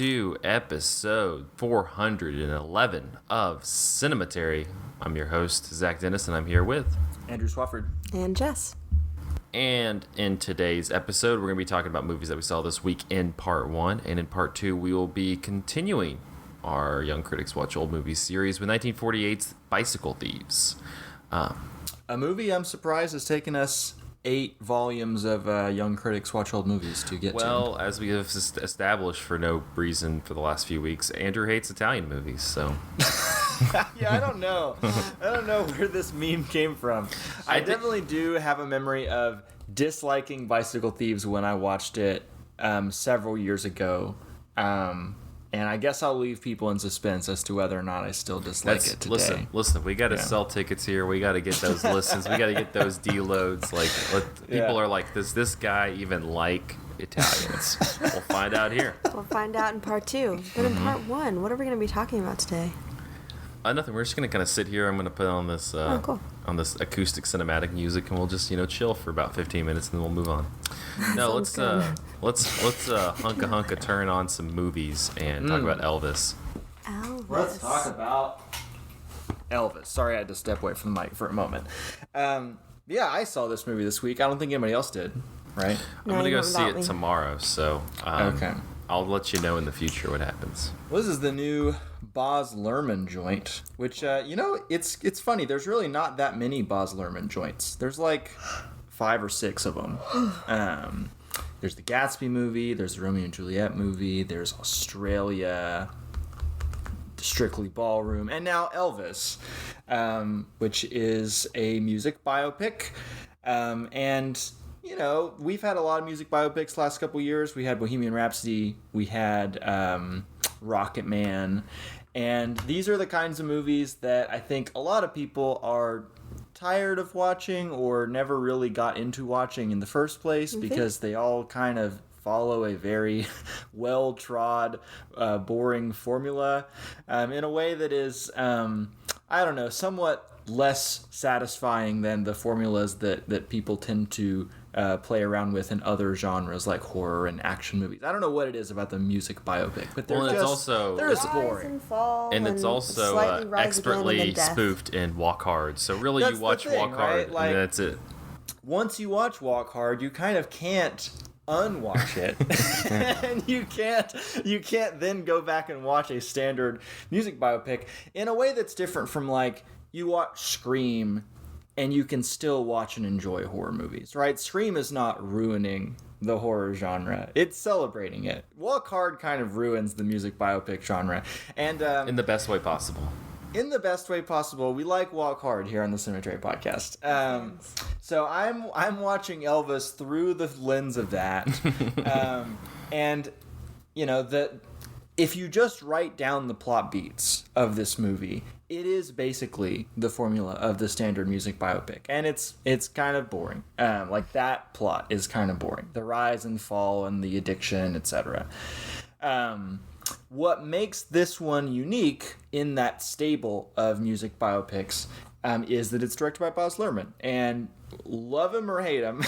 to episode 411 of Cinematary. I'm your host, Zach Dennis, and I'm here with Andrew Swafford. And Jess. And in today's episode, we're going to be talking about movies that we saw this week in part 1. And in part 2, we will be continuing our Young Critics Watch Old Movies series with 1948's Bicycle Thieves. A movie I'm surprised has taken us 8 volumes of Young Critics Watch Old Movies to get to. Well, as we have established for no reason for the last few weeks, Andrew hates Italian movies, so... Yeah, I don't know. I don't know where this meme came from. I definitely do have a memory of disliking Bicycle Thieves when I watched it several years ago. And I guess I'll leave people in suspense as to whether or not I still dislike it today. Listen, we got to sell tickets here. We got to get those listens. We got to get those deloads. People are like, does this guy even like Italians? We'll find out here. We'll find out in part 2. But in part 1, what are we going to be talking about today? Nothing. We're just gonna kind of sit here. I'm gonna put on this on this acoustic cinematic music, and we'll just chill for about 15 minutes, and then we'll move on. No, let's hunka turn on some movies and talk about Elvis. Let's talk about Elvis. Sorry, I had to step away from the mic for a moment. Yeah, I saw this movie this week. I don't think anybody else did. Right? No, I'm gonna go see it tomorrow. So okay. I'll let you know in the future what happens. Well, this is the new Baz Luhrmann joint, which, it's funny. There's really not that many Baz Luhrmann joints. There's like 5 or 6 of them. There's the Gatsby movie. There's the Romeo and Juliet movie. There's Australia, Strictly Ballroom, and now Elvis, which is a music biopic. And... we've had a lot of music biopics the last couple years. We had Bohemian Rhapsody. We had Rocket Man. And these are the kinds of movies that I think a lot of people are tired of watching or never really got into watching in the first place because they all kind of follow a very well-trod, boring formula in a way that is, somewhat less satisfying than the formulas that people tend to play around with in other genres like horror and action movies. I don't know what it is about the music biopic, but they're just boring. And it's also expertly spoofed in Walk Hard. So really, you watch Walk Hard, and that's it. Once you watch Walk Hard, you kind of can't unwatch it, and you can't then go back and watch a standard music biopic in a way that's different from like you watch Scream and you can still watch and enjoy horror movies, right? Scream is not ruining the horror genre. It's celebrating it. Walk Hard kind of ruins the music biopic genre. And in the best way possible. In the best way possible. We like Walk Hard here on the Cemetery Podcast. So I'm watching Elvis through the lens of that. And, if you just write down the plot beats of this movie, it is basically the formula of the standard music biopic, and it's kind of boring. Like that plot is kind of boring. The rise and fall and the addiction, etc. What makes this one unique in that stable of music biopics is that it's directed by Baz Luhrmann, and love him or hate him,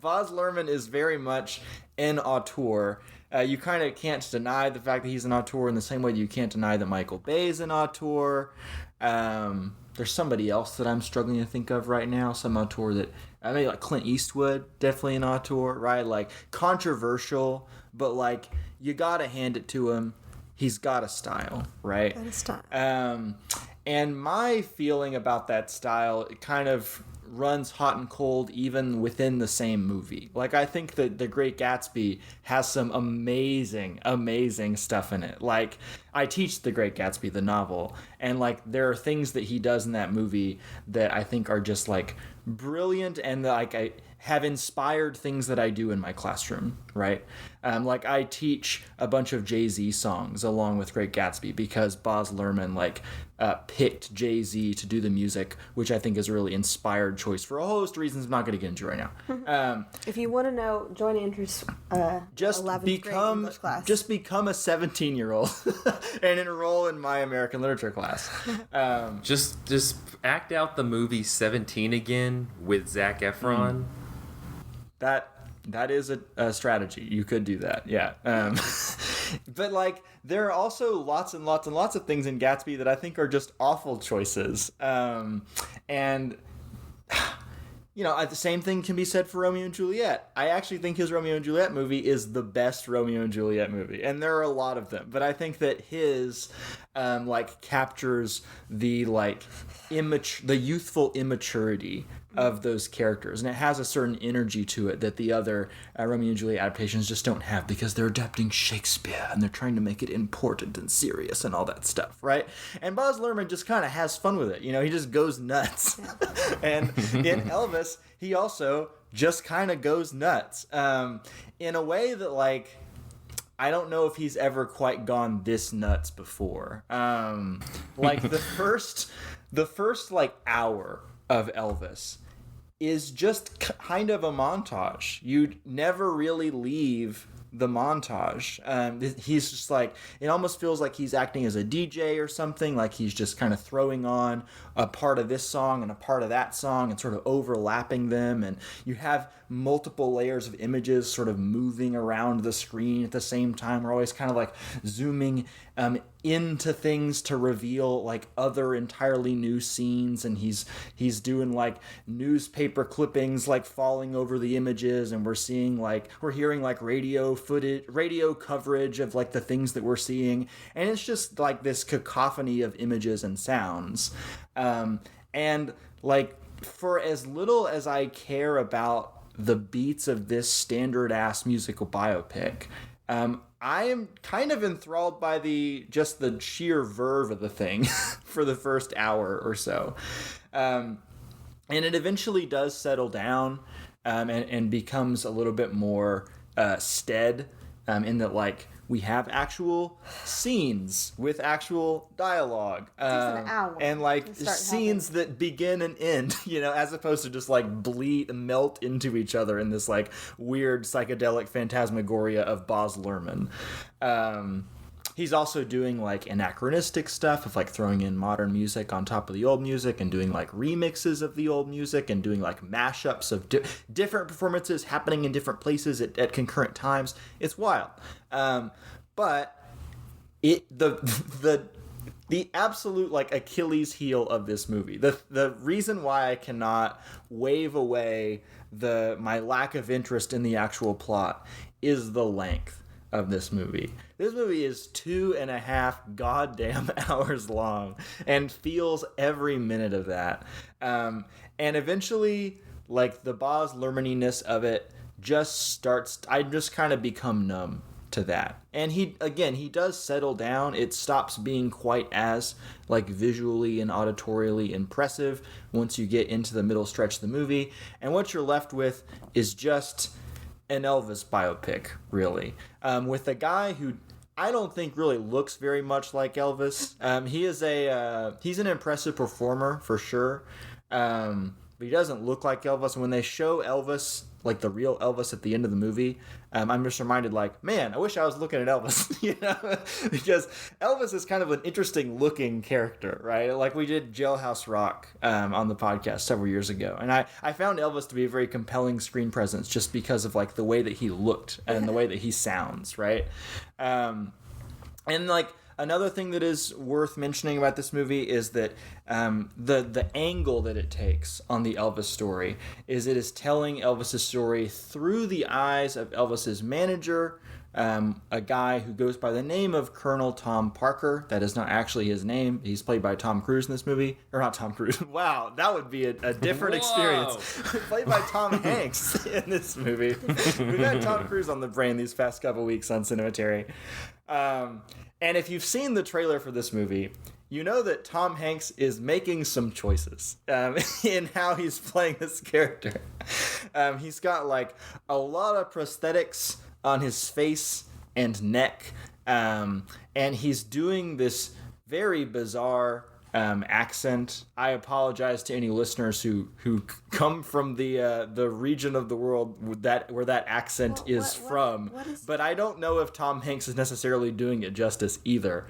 Baz Luhrmann is very much an auteur. You kind of can't deny the fact that he's an auteur in the same way that you can't deny that Michael Bay's an auteur. There's somebody else that I'm struggling to think of right now, some auteur that, maybe like Clint Eastwood, definitely an auteur, right? Like controversial, but like you gotta hand it to him. He's got a style, right? Got a style. And my feeling about that style, it kind of runs hot and cold even within the same movie. Like, I think that The Great Gatsby has some amazing, amazing stuff in it. Like, I teach The Great Gatsby, the novel, and, like, there are things that he does in that movie that I think are just, like, brilliant and, like, I have inspired things that I do in my classroom, right? Like, I teach a bunch of Jay-Z songs along with Great Gatsby because Baz Luhrmann, like, picked Jay-Z to do the music, which I think is a really inspired choice for a host of reasons I'm not going to get into right now. If you want to know, join Andrew's 11th grade English class. Just become a 17-year-old and enroll in my American literature class. Just act out the movie 17 again with Zac Efron. That is a strategy. You could do that, yeah. But like, there are also lots and lots and lots of things in Gatsby that I think are just awful choices. And the same thing can be said for Romeo and Juliet. I actually think his Romeo and Juliet movie is the best Romeo and Juliet movie, and there are a lot of them. But I think that his captures the the youthful immaturity of those characters, and it has a certain energy to it that the other Romeo and Juliet adaptations just don't have, because they're adapting Shakespeare and they're trying to make it important and serious and all that stuff, right? And Baz Luhrmann just kind of has fun with it. He just goes nuts. And in Elvis, he also just kind of goes nuts in a way that I don't know if he's ever quite gone this nuts before. The first hour of Elvis is just kind of a montage. You never really leave the montage. He's just it almost feels like he's acting as a DJ or something, like he's just kind of throwing on a part of this song and a part of that song and sort of overlapping them, and you have multiple layers of images sort of moving around the screen at the same time. We're always kind of zooming into things to reveal other entirely new scenes, and he's doing newspaper clippings falling over the images, and we're seeing we're hearing radio footage, radio coverage of the things that we're seeing, and it's just this cacophony of images and sounds. And for as little as I care about the beats of this standard ass musical biopic, I am kind of enthralled by the sheer verve of the thing for the first hour or so. And it eventually does settle down and becomes a little bit more stead in that we have actual scenes with actual dialogue, an hour and scenes that begin and end, as opposed to just melt into each other in this weird psychedelic phantasmagoria of Baz Luhrmann. He's also doing anachronistic stuff of throwing in modern music on top of the old music, and doing remixes of the old music, and doing mashups of different performances happening in different places at concurrent times. It's wild. But the absolute Achilles heel of this movie, the reason why I cannot wave away my lack of interest in the actual plot, is the length of this movie. This movie is 2.5 goddamn hours long and feels every minute of that. And eventually, the Baz Luhrmann-ness of it I just kind of become numb to that. And he does settle down. It stops being quite as visually and auditorially impressive once you get into the middle stretch of the movie. And what you're left with is just an Elvis biopic, really, with a guy who I don't think really looks very much like Elvis. He's an impressive performer for sure, but he doesn't look like Elvis. And when they show Elvis, the real Elvis at the end of the movie, I'm just reminded, man, I wish I was looking at Elvis, because Elvis is kind of an interesting looking character, right? We did Jailhouse Rock on the podcast several years ago, and I found Elvis to be a very compelling screen presence just because of the way that he looked and the way that he sounds, right? And another thing that is worth mentioning about this movie is that the angle that it takes on the Elvis story is it is telling Elvis's story through the eyes of Elvis's manager, a guy who goes by the name of Colonel Tom Parker. That is not actually his name. He's played by Tom Cruise in this movie. Or not Tom Cruise. Wow, that would be a different experience. Played by Tom Hanks in this movie. We've had Tom Cruise on the brain these past couple weeks on Cinematary. And if you've seen the trailer for this movie, you know that Tom Hanks is making some choices in how he's playing this character. He's got a lot of prosthetics on his face and neck, and he's doing this very bizarre accent. I apologize to any listeners who come from the region of the world where that accent is from, but I don't know if Tom Hanks is necessarily doing it justice either.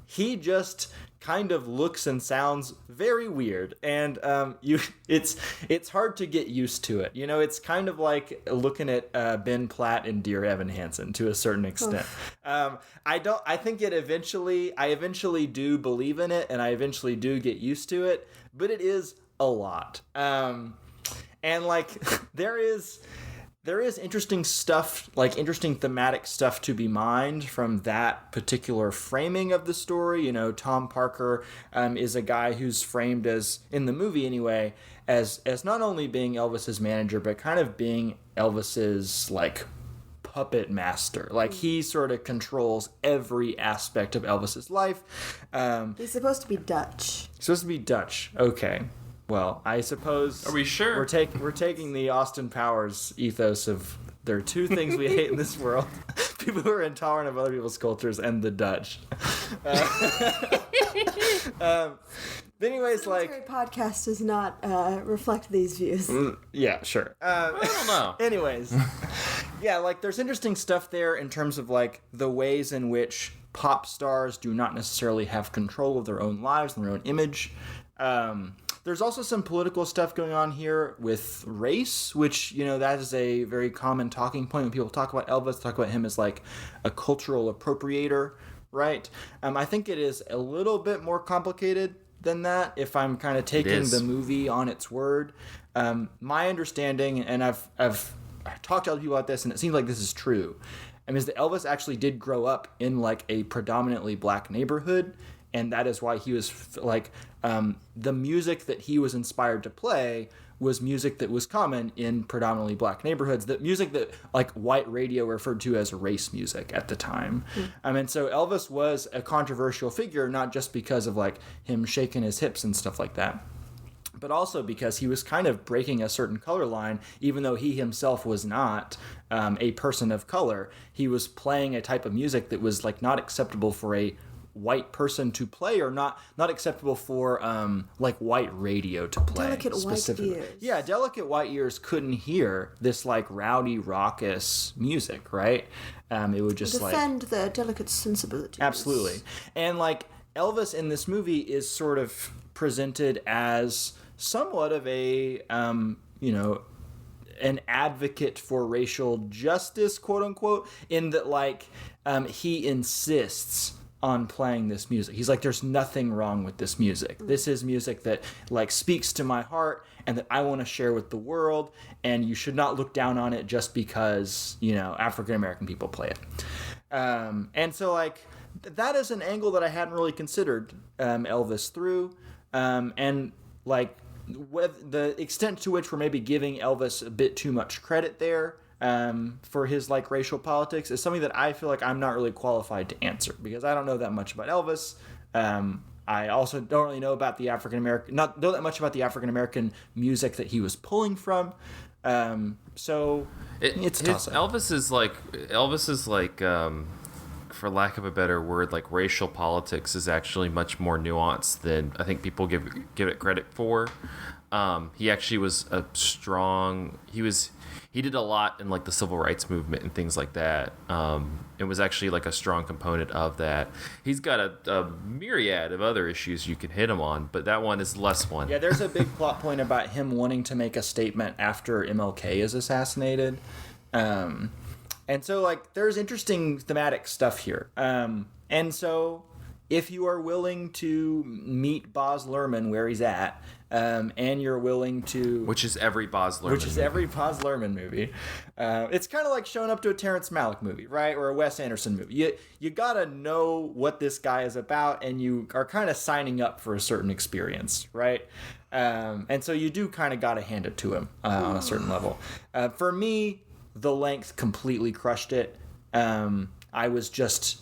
He just kind of looks and sounds very weird, and it's hard to get used to it. It's kind of like looking at Ben Platt and Dear Evan Hansen to a certain extent. I think I eventually do believe in it, and I eventually do get used to it, but it is a lot. And like there is interesting stuff, like interesting thematic stuff to be mined from that particular framing of the story. Tom Parker is a guy who's framed as, in the movie anyway, as not only being Elvis's manager, but kind of being Elvis's like puppet master. Like he sort of controls every aspect of Elvis's life. He's supposed to be Dutch. Okay. Well, I suppose. Are we sure? We're taking the Austin Powers ethos of there are two things we hate in this world: people who are intolerant of other people's cultures and the Dutch. But anyways, Cemetery podcast does not reflect these views. Yeah, sure. I don't know. Anyways, yeah, like there's interesting stuff there in terms of like the ways in which pop stars do not necessarily have control of their own lives and their own image. There's also some political stuff going on here with race, which, that is a very common talking point when people talk about Elvis, talk about him as like a cultural appropriator, right? I think it is a little bit more complicated than that if I'm kind of taking the movie on its word. My understanding, and I've talked to other people about this, and it seems like this is true, is that Elvis actually did grow up in like a predominantly black neighborhood. And that is why he was like the music that he was inspired to play was music that was common in predominantly black neighborhoods. That music that like white radio referred to as race music at the time. And so Elvis was a controversial figure, not just because of like him shaking his hips and stuff like that, but also because he was kind of breaking a certain color line, even though he himself was not a person of color. He was playing a type of music that was like not acceptable for a white person to play, or not acceptable for like white radio to play. Delicate white ears. Yeah, delicate white ears couldn't hear this like rowdy, raucous music, right? It would just defend the delicate sensibilities. Absolutely. And like Elvis in this movie is sort of presented as somewhat of a an advocate for racial justice, quote unquote, in that like he insists on playing this music. He's like, there's nothing wrong with this music. This is music that like speaks to my heart and that I want to share with the world, and you should not look down on it just because, African American people play it. And so like that is an angle that I hadn't really considered Elvis through. And like with the extent to which we're maybe giving Elvis a bit too much credit there, for his like racial politics is something that I feel like I'm not really qualified to answer, because I don't know that much about Elvis. I also don't really know about the not know that much about the African American music that he was pulling from. So it's tough. Elvis is like for lack of a better word, like racial politics is actually much more nuanced than I think people give it credit for. He actually was he did a lot in like the civil rights movement and things like that. It was actually like a strong component of that. He's got a myriad of other issues you can hit him on, but that one is less one. Yeah, there's a big plot point about him wanting to make a statement after MLK is assassinated. And so like there's interesting thematic stuff here. And so if you are willing to meet Baz Luhrmann where he's at, and you're willing to... Which is every Baz Luhrmann movie. It's kind of like showing up to a Terrence Malick movie, right? Or a Wes Anderson movie. You gotta know what this guy is about, and you are kind of signing up for a certain experience, right? And so you do kind of gotta hand it to him on a certain level. For me, the length completely crushed it. I was just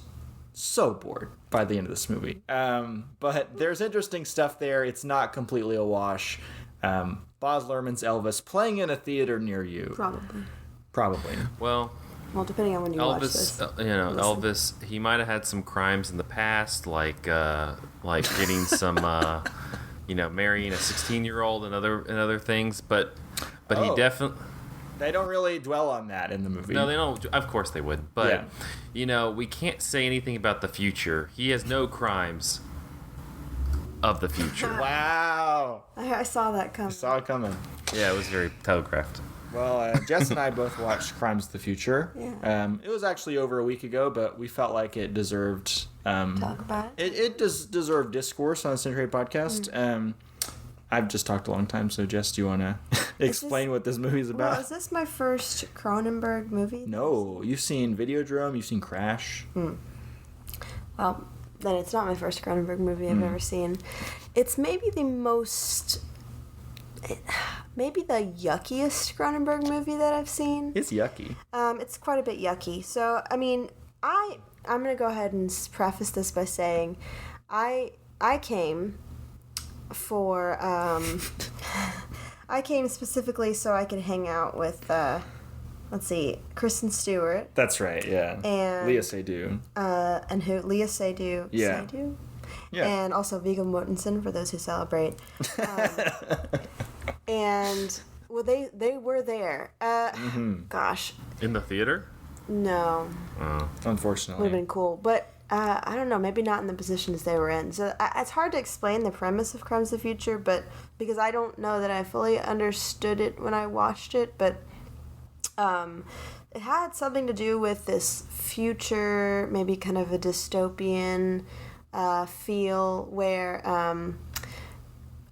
so bored by the end of this movie. But there's interesting stuff there. It's not completely a wash. Baz Luhrmann's Elvis playing in a theater near you. Probably. Well, depending on when you watch this. Elvis, he might have had some crimes in the past, like getting some, marrying a 16-year-old and other things. But he definitely. They don't really dwell on that in the movie. No, they don't. Of course they would. But, we can't say anything about the future. He has no crimes of the future. Wow. I saw that coming. Saw it coming. Yeah, it was very telegraphed. Well, Jess and I both watched Crimes of the Future. Yeah. It was actually over a week ago, but we felt like it deserved... Talk about it. It does deserve discourse on the Century Podcast. I've just talked a long time, so Jess, do you want to explain what this movie is about? Well, is this my first Cronenberg movie? No, you've seen Videodrome, you've seen Crash. Well, then it's not my first Cronenberg movie I've ever seen. It's maybe the yuckiest Cronenberg movie that I've seen. It's yucky. It's quite a bit yucky. So, I mean, I'm going to go ahead and preface this by saying I came for... I came specifically so I could hang out with... let's see, Kristen Stewart. That's right, yeah. And Leah Seydoux. And who? Leah Seydoux. Yeah. Seydoux? Yeah. And also Viggo Mortensen, for those who celebrate. And, well, they were there. Gosh. In the theater? No. Oh. Unfortunately. Would have been cool. But, I don't know, maybe not in the positions they were in. So, it's hard to explain the premise of Crimes of the Future, but because I don't know that I fully understood it when I watched it, but... it had something to do with this future, maybe kind of a dystopian feel where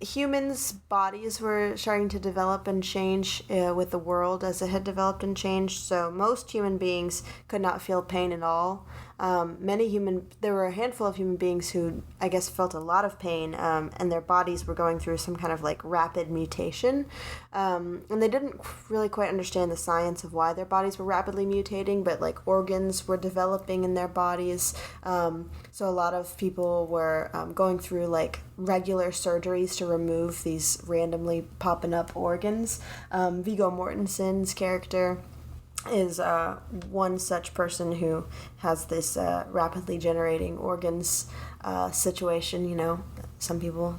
humans' bodies were starting to develop and change with the world as it had developed and changed. So most human beings could not feel pain at all. There were a handful of human beings who, I guess, felt a lot of pain, and their bodies were going through some kind of like rapid mutation. And they didn't really quite understand the science of why their bodies were rapidly mutating, but like organs were developing in their bodies. So a lot of people were going through like regular surgeries to remove these randomly popping up organs. Viggo Mortensen's character is one such person who has this rapidly generating organs situation. Some people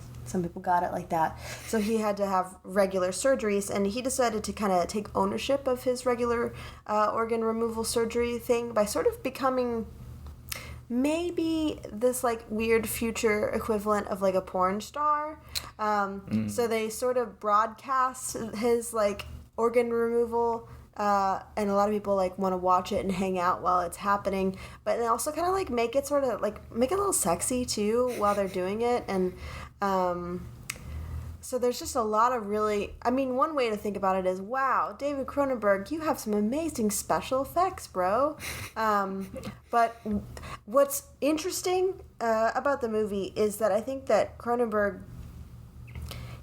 got it like that. So he had to have regular surgeries, and he decided to kind of take ownership of his regular organ removal surgery thing by sort of becoming maybe this like weird future equivalent of like a porn star. So they sort of broadcast his like organ removal, and a lot of people like want to watch it and hang out while it's happening, but they also kind of like make it a little sexy too while they're doing it. And so there's just a lot of really, I mean, one way to think about it is, wow, David Cronenberg, you have some amazing special effects, bro. But what's interesting about the movie is that I think that Cronenberg,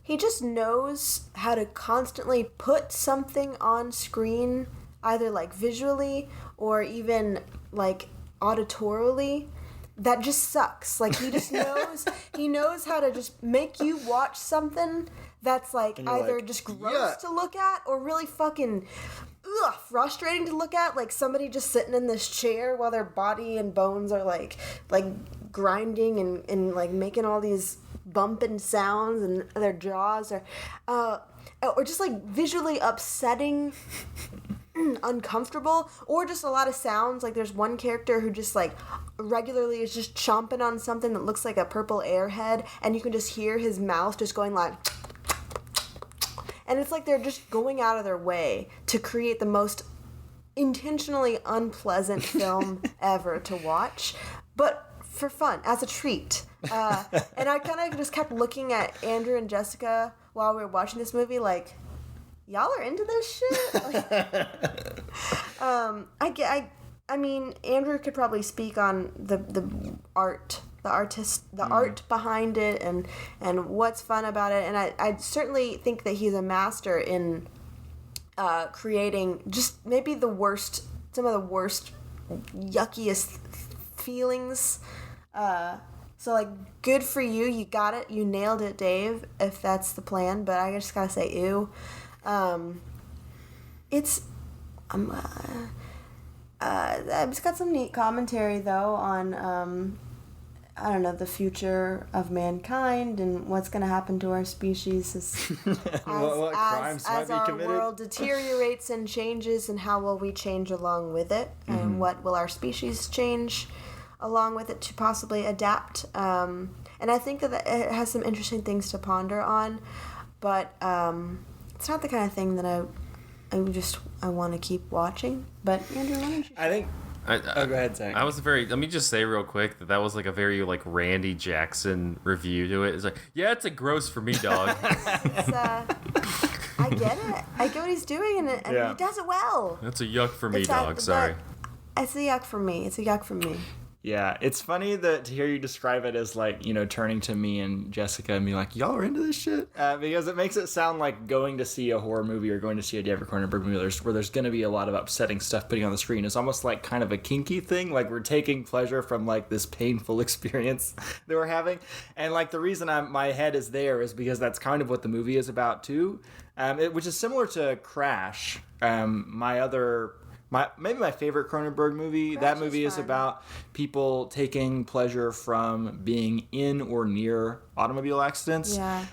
he just knows how to constantly put something on screen, either like visually or even like auditorily, that just sucks. Like he just knows how to just make you watch something that's like either like, just gross to look at or really fucking frustrating to look at. Like somebody just sitting in this chair while their body and bones are like grinding and like making all these bumping sounds, and their jaws are or just like visually upsetting, uncomfortable, or just a lot of sounds. Like there's one character who just like regularly is just chomping on something that looks like a purple airhead, and you can just hear his mouth just going like, and it's like they're just going out of their way to create the most intentionally unpleasant film ever to watch, but for fun, as a treat. And I kind of just kept looking at Andrew and Jessica while we were watching this movie, like, y'all are into this shit? Like, I mean, Andrew could probably speak on the art behind it and what's fun about it. And I certainly think that he's a master in creating just maybe some of the worst, yuckiest feelings. So, like, good for you. You got it. You nailed it, Dave, if that's the plan. But I just gotta say, ew. It's got some neat commentary, though, on I don't know, the future of mankind and what's going to happen to our species what crimes might as be our committed? world deteriorates and changes, and how will we change along with it, and what will our species change along with it to possibly adapt. And I think that it has some interesting things to ponder on, but it's not the kind of thing that I want to keep watching. But Andrew, why don't you? I think. Go ahead, Zach. Let me just say real quick that was like a very like Randy Jackson review to it. It's like, yeah, it's a gross for me, dog. I get it. I get what he's doing, and he does it well. That's a yuck for me, It's dog. Sorry. It's a yuck for me. It's a yuck for me. Yeah, it's funny to hear you describe it as like, turning to me and Jessica and be like, y'all are into this shit? Because it makes it sound like going to see a horror movie or going to see a David Cronenberg movie where there's going to be a lot of upsetting stuff putting on the screen. It's almost like kind of a kinky thing. Like we're taking pleasure from like this painful experience that we're having. And like the reason my head is there is because that's kind of what the movie is about too. Which is similar to Crash, maybe my favorite Cronenberg movie. That movie is about people taking pleasure from being in or near automobile accidents. Yeah.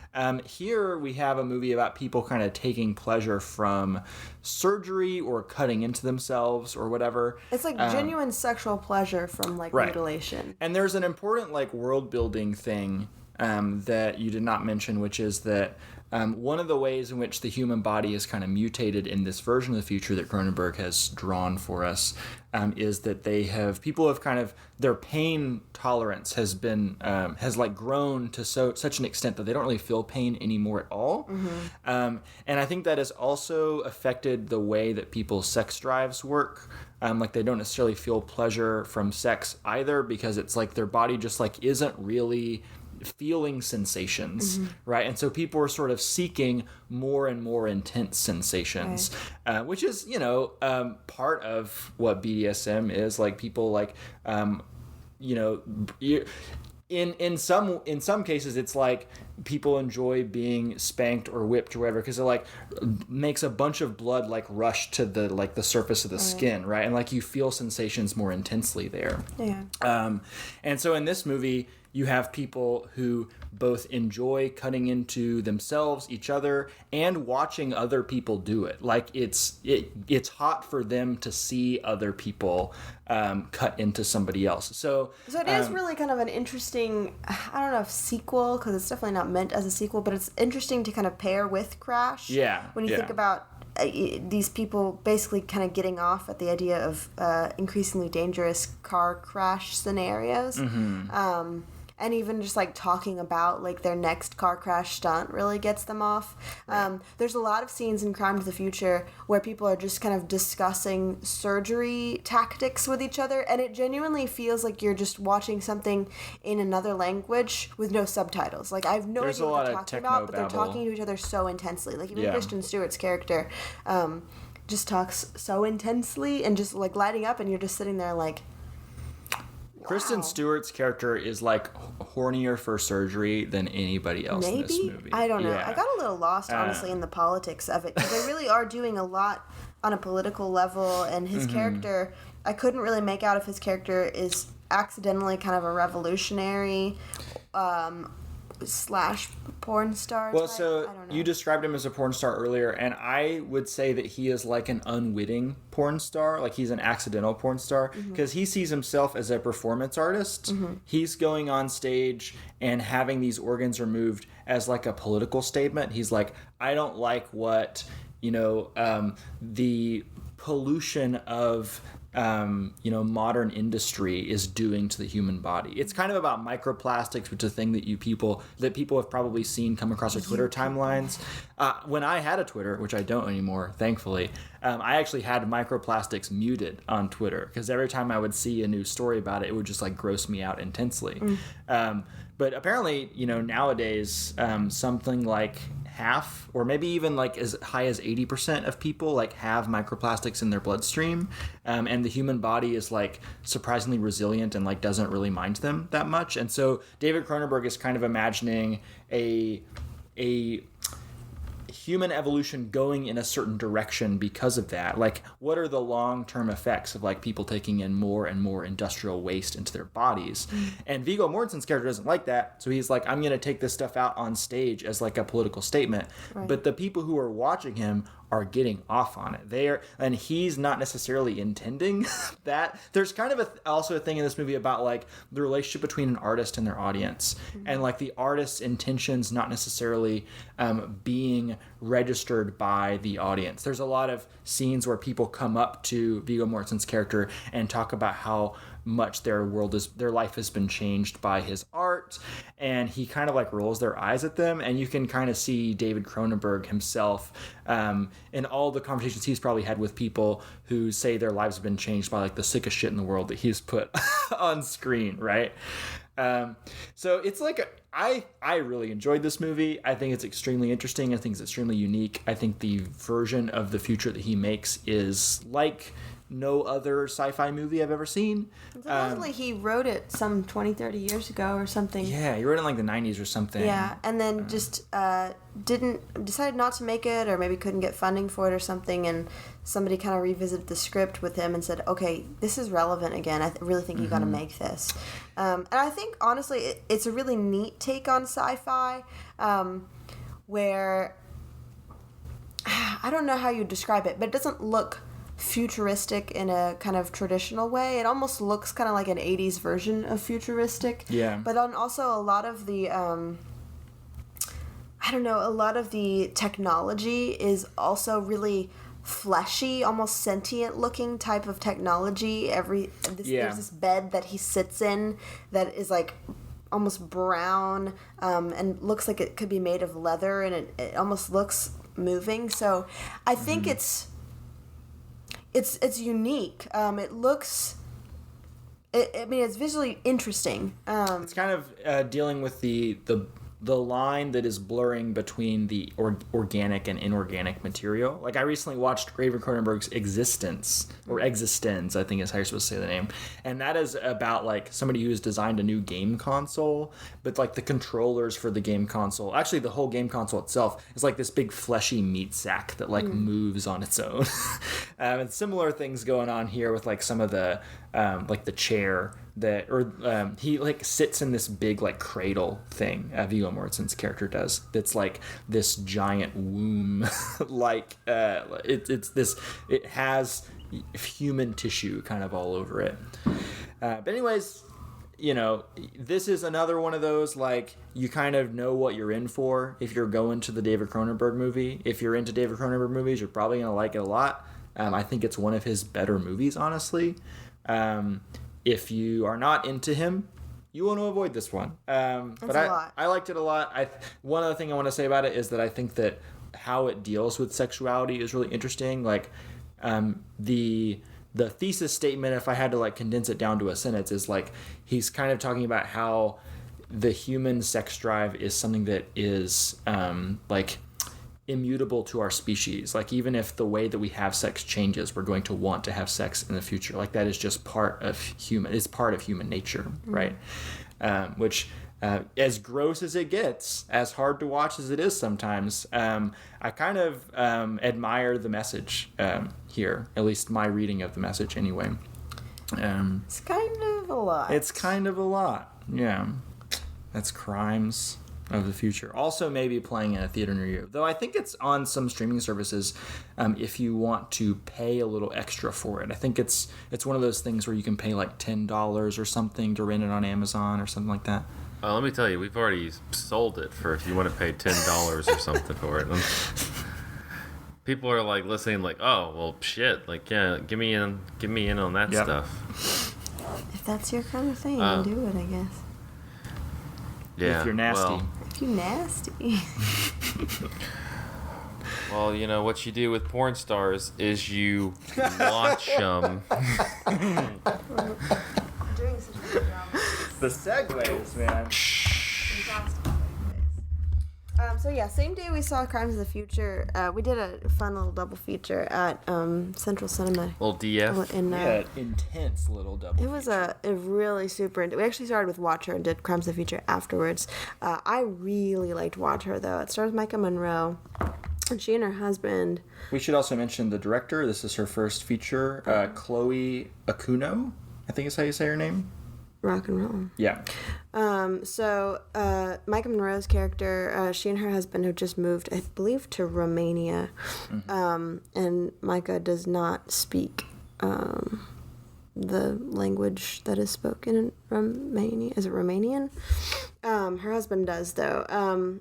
Here we have a movie about people kind of taking pleasure from surgery or cutting into themselves or whatever. It's like genuine sexual pleasure from like mutilation. And there's an important like world building thing that you did not mention, which is that one of the ways in which the human body is kind of mutated in this version of the future that Cronenberg has drawn for us is that people have kind of, their pain tolerance has been, has like grown to such an extent that they don't really feel pain anymore at all. And I think that has also affected the way that people's sex drives work. Like they don't necessarily feel pleasure from sex either, because it's like their body just like isn't really feeling sensations, right? And so people are sort of seeking more and more intense sensations, which is, part of what BDSM is. Like people like, in some cases it's like people enjoy being spanked or whipped or whatever because it like makes a bunch of blood like rush to the surface of the skin, right? And like you feel sensations more intensely there. And so in this movie you have people who both enjoy cutting into themselves, each other, and watching other people do it. Like it's hot for them to see other people cut into somebody else. So it is really kind of an interesting, I don't know if sequel, because it's definitely not meant as a sequel, but it's interesting to kind of pair with Crash. Yeah. When you think about these people basically kind of getting off at the idea of increasingly dangerous car crash scenarios. And even just like talking about like their next car crash stunt really gets them off. There's a lot of scenes in Crime of the Future where people are just kind of discussing surgery tactics with each other, and it genuinely feels like you're just watching something in another language with no subtitles. Like I have no idea what they're talking about, but they're talking to each other so intensely. Like even Kristen Stewart's character just talks so intensely and just like lighting up, and you're just sitting there like, Kristen Stewart's character is like hornier for surgery than anybody else in this movie. I don't know. I got a little lost, honestly, in the politics of it. Because they really are doing a lot on a political level, and his character, I couldn't really make out if his character is accidentally kind of a revolutionary slash porn star Well, type. so I don't know. you described him as a porn star earlier, and I would say that he is like an unwitting porn star. Like he's an accidental porn star because he sees himself as a performance artist. He's going on stage and having these organs removed as like a political statement. He's like, I don't like what, the pollution of modern industry is doing to the human body. It's kind of about microplastics, which is a thing that people have probably seen come across their Twitter timelines. When I had a Twitter, which I don't anymore, thankfully, I actually had microplastics muted on Twitter because every time I would see a new story about it, it would just like gross me out intensely. But apparently, nowadays, something like half or maybe even like as high as 80% of people like have microplastics in their bloodstream, and the human body is like surprisingly resilient and like doesn't really mind them that much. And so David Cronenberg is kind of imagining a human evolution going in a certain direction because of that. Like, what are the long-term effects of like people taking in more and more industrial waste into their bodies? And Viggo Mortensen's character doesn't like that, so he's like, I'm going to take this stuff out on stage as like a political statement. Right. But the people who are watching him are getting off on it. And he's not necessarily intending that. There's kind of also a thing in this movie about like the relationship between an artist and their audience, and like the artist's intentions not necessarily being registered by the audience. There's a lot of scenes where people come up to Viggo Mortensen's character and talk about how much their life has been changed by his art, and he kind of like rolls their eyes at them, and you can kind of see David Cronenberg himself in all the conversations he's probably had with people who say their lives have been changed by like the sickest shit in the world that he's put on screen, right? So it's like, I really enjoyed this movie. I think it's extremely interesting. I think it's extremely unique. I think the version of the future that he makes is like no other sci-fi movie I've ever seen. Supposedly he wrote it some 20, 30 years ago or something. Yeah, he wrote it in like the 90s or something. Yeah, and then just decided not to make it, or maybe couldn't get funding for it or something, and somebody kind of revisited the script with him and said, okay, this is relevant again. I really think you got to make this. And I think, honestly, it's a really neat take on sci-fi, where I don't know how you describe it, but it doesn't look futuristic in a kind of traditional way. It almost looks kind of like an 80s version of futuristic. Yeah. But then also a lot of the a lot of the technology is also really fleshy, almost sentient looking type of technology. There's this bed that he sits in that is like almost brown, and looks like it could be made of leather, and it almost looks moving. So I think it's unique. It looks. It's visually interesting. It's kind of dealing with the line that is blurring between the organic and inorganic material. Like, I recently watched David Cronenberg's Existence, or Existenz, I think is how you're supposed to say the name. And that is about, like, somebody who's designed a new game console, but, like, the controllers for the game console, actually the whole game console itself, is like this big fleshy meat sack that, like, moves on its own. And similar things going on here with, like, some of the, like, the chair he like sits in this big like cradle thing. Viggo Mortensen's character does. That's like this giant womb, like it has human tissue kind of all over it. But anyways, this is another one of those, like, you kind of know what you're in for if you're going to the David Cronenberg movie. If you're into David Cronenberg movies, you're probably gonna like it a lot. I think it's one of his better movies, honestly. If you are not into him, you want to avoid this one. But I liked it a lot. One other thing I want to say about it is that I think that how it deals with sexuality is really interesting. Like, the thesis statement, if I had to like condense it down to a sentence, is like he's kind of talking about how the human sex drive is something that is like immutable to our species. Like, even if the way that we have sex changes, we're going to want to have sex in the future. Like, that is just it's part of human nature, right? Which, as gross as it gets, as hard to watch as it is sometimes, I kind of admire the message here, at least my reading of the message anyway. It's kind of a lot. It's kind of a lot, yeah. That's Crimes of the Future. Also maybe playing in a theater near you. Though I think it's on some streaming services if you want to pay a little extra for it. I think it's one of those things where you can pay like $10 or something to rent it on Amazon or something like that. Let me tell you, we've already sold it for if you want to pay $10 or something for it. People are like listening like, oh, well, shit. Like, yeah, give me in on that stuff. If that's your kind of thing, then do it, I guess. Yeah, if you're nasty. If you're nasty. Well, what you do with porn stars is you watch them. The segues, man. Same day we saw Crimes of the Future, we did a fun little double feature at Central Cinema. Little DF. Intense little double. It was a really super. We actually started with Watch Her and did Crimes of the Future afterwards. I really liked Watch Her though. It stars Micah Monroe. And she and her husband. We should also mention the director. This is her first feature, Chloe Akuno, I think is how you say her name. Rock and roll. Yeah. So Micah Monroe's character, she and her husband have just moved, I believe, to Romania. And Micah does not speak the language that is spoken in Romania. Is it Romanian? Her husband does, though.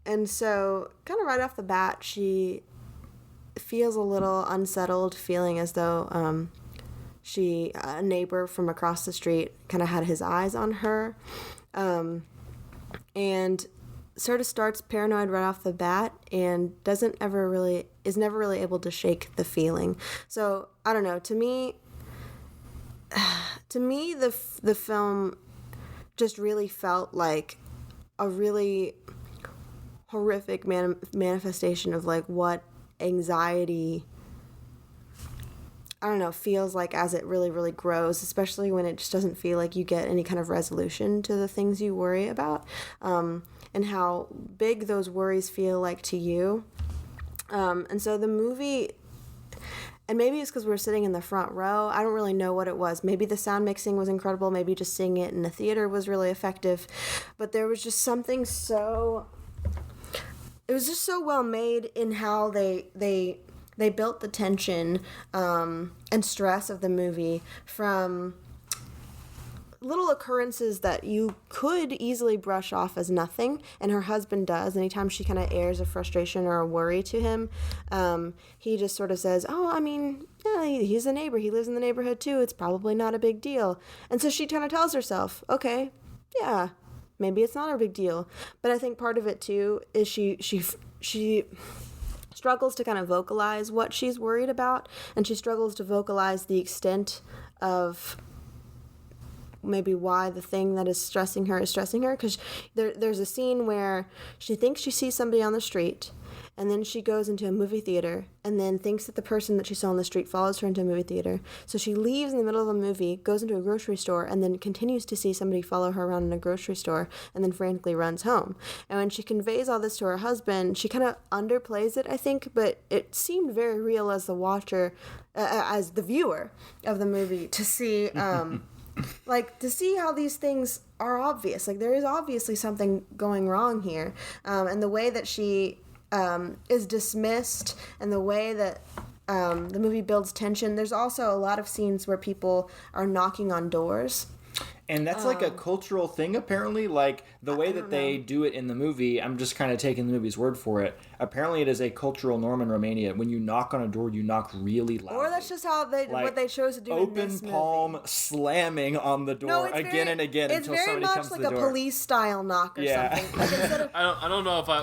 And so, kind of right off the bat, she feels a little unsettled, feeling as though a neighbor from across the street kind of had his eyes on her. And sort of starts paranoid right off the bat and is never really able to shake the feeling. So, I don't know, to me, the film just really felt like a really horrific manifestation of like what anxiety, I don't know, feels like as it really, really grows, especially when it just doesn't feel like you get any kind of resolution to the things you worry about, and how big those worries feel like to you. And so the movie, and maybe it's because we're sitting in the front row, I don't really know what it was. Maybe the sound mixing was incredible, maybe just seeing it in the theater was really effective, but there was just something it was just so well made in how they built the tension and stress of the movie from little occurrences that you could easily brush off as nothing, and her husband does. Anytime she kind of airs a frustration or a worry to him, he just sort of says, oh, I mean, yeah, he's a neighbor. He lives in the neighborhood too. It's probably not a big deal. And so she kind of tells herself, okay, yeah, maybe it's not a big deal. But I think part of it too is she struggles to kind of vocalize what she's worried about, and she struggles to vocalize the extent of maybe why the thing that is stressing her, because there's a scene where she thinks she sees somebody on the street, and then she goes into a movie theater and then thinks that the person that she saw on the street follows her into a movie theater. So she leaves in the middle of a movie, goes into a grocery store, and then continues to see somebody follow her around in a grocery store, and then frantically runs home. And when she conveys all this to her husband, she kind of underplays it, I think, but it seemed very real as the watcher, as the viewer of the movie, to see to see how these things are obvious. Like, there is obviously something going wrong here. And the way that she is dismissed, and the way that the movie builds tension. There's also a lot of scenes where people are knocking on doors. And that's like a cultural thing, apparently. Like, the way that they do it in the movie, I'm just kind of taking the movie's word for it. Apparently, it is a cultural norm in Romania. When you knock on a door, you knock really loud. Or that's just how what they chose to do in this movie. Open palm slamming on the door again and again until somebody comes to the door. It's very much like a police-style knock or something. Like, instead of, I don't know if I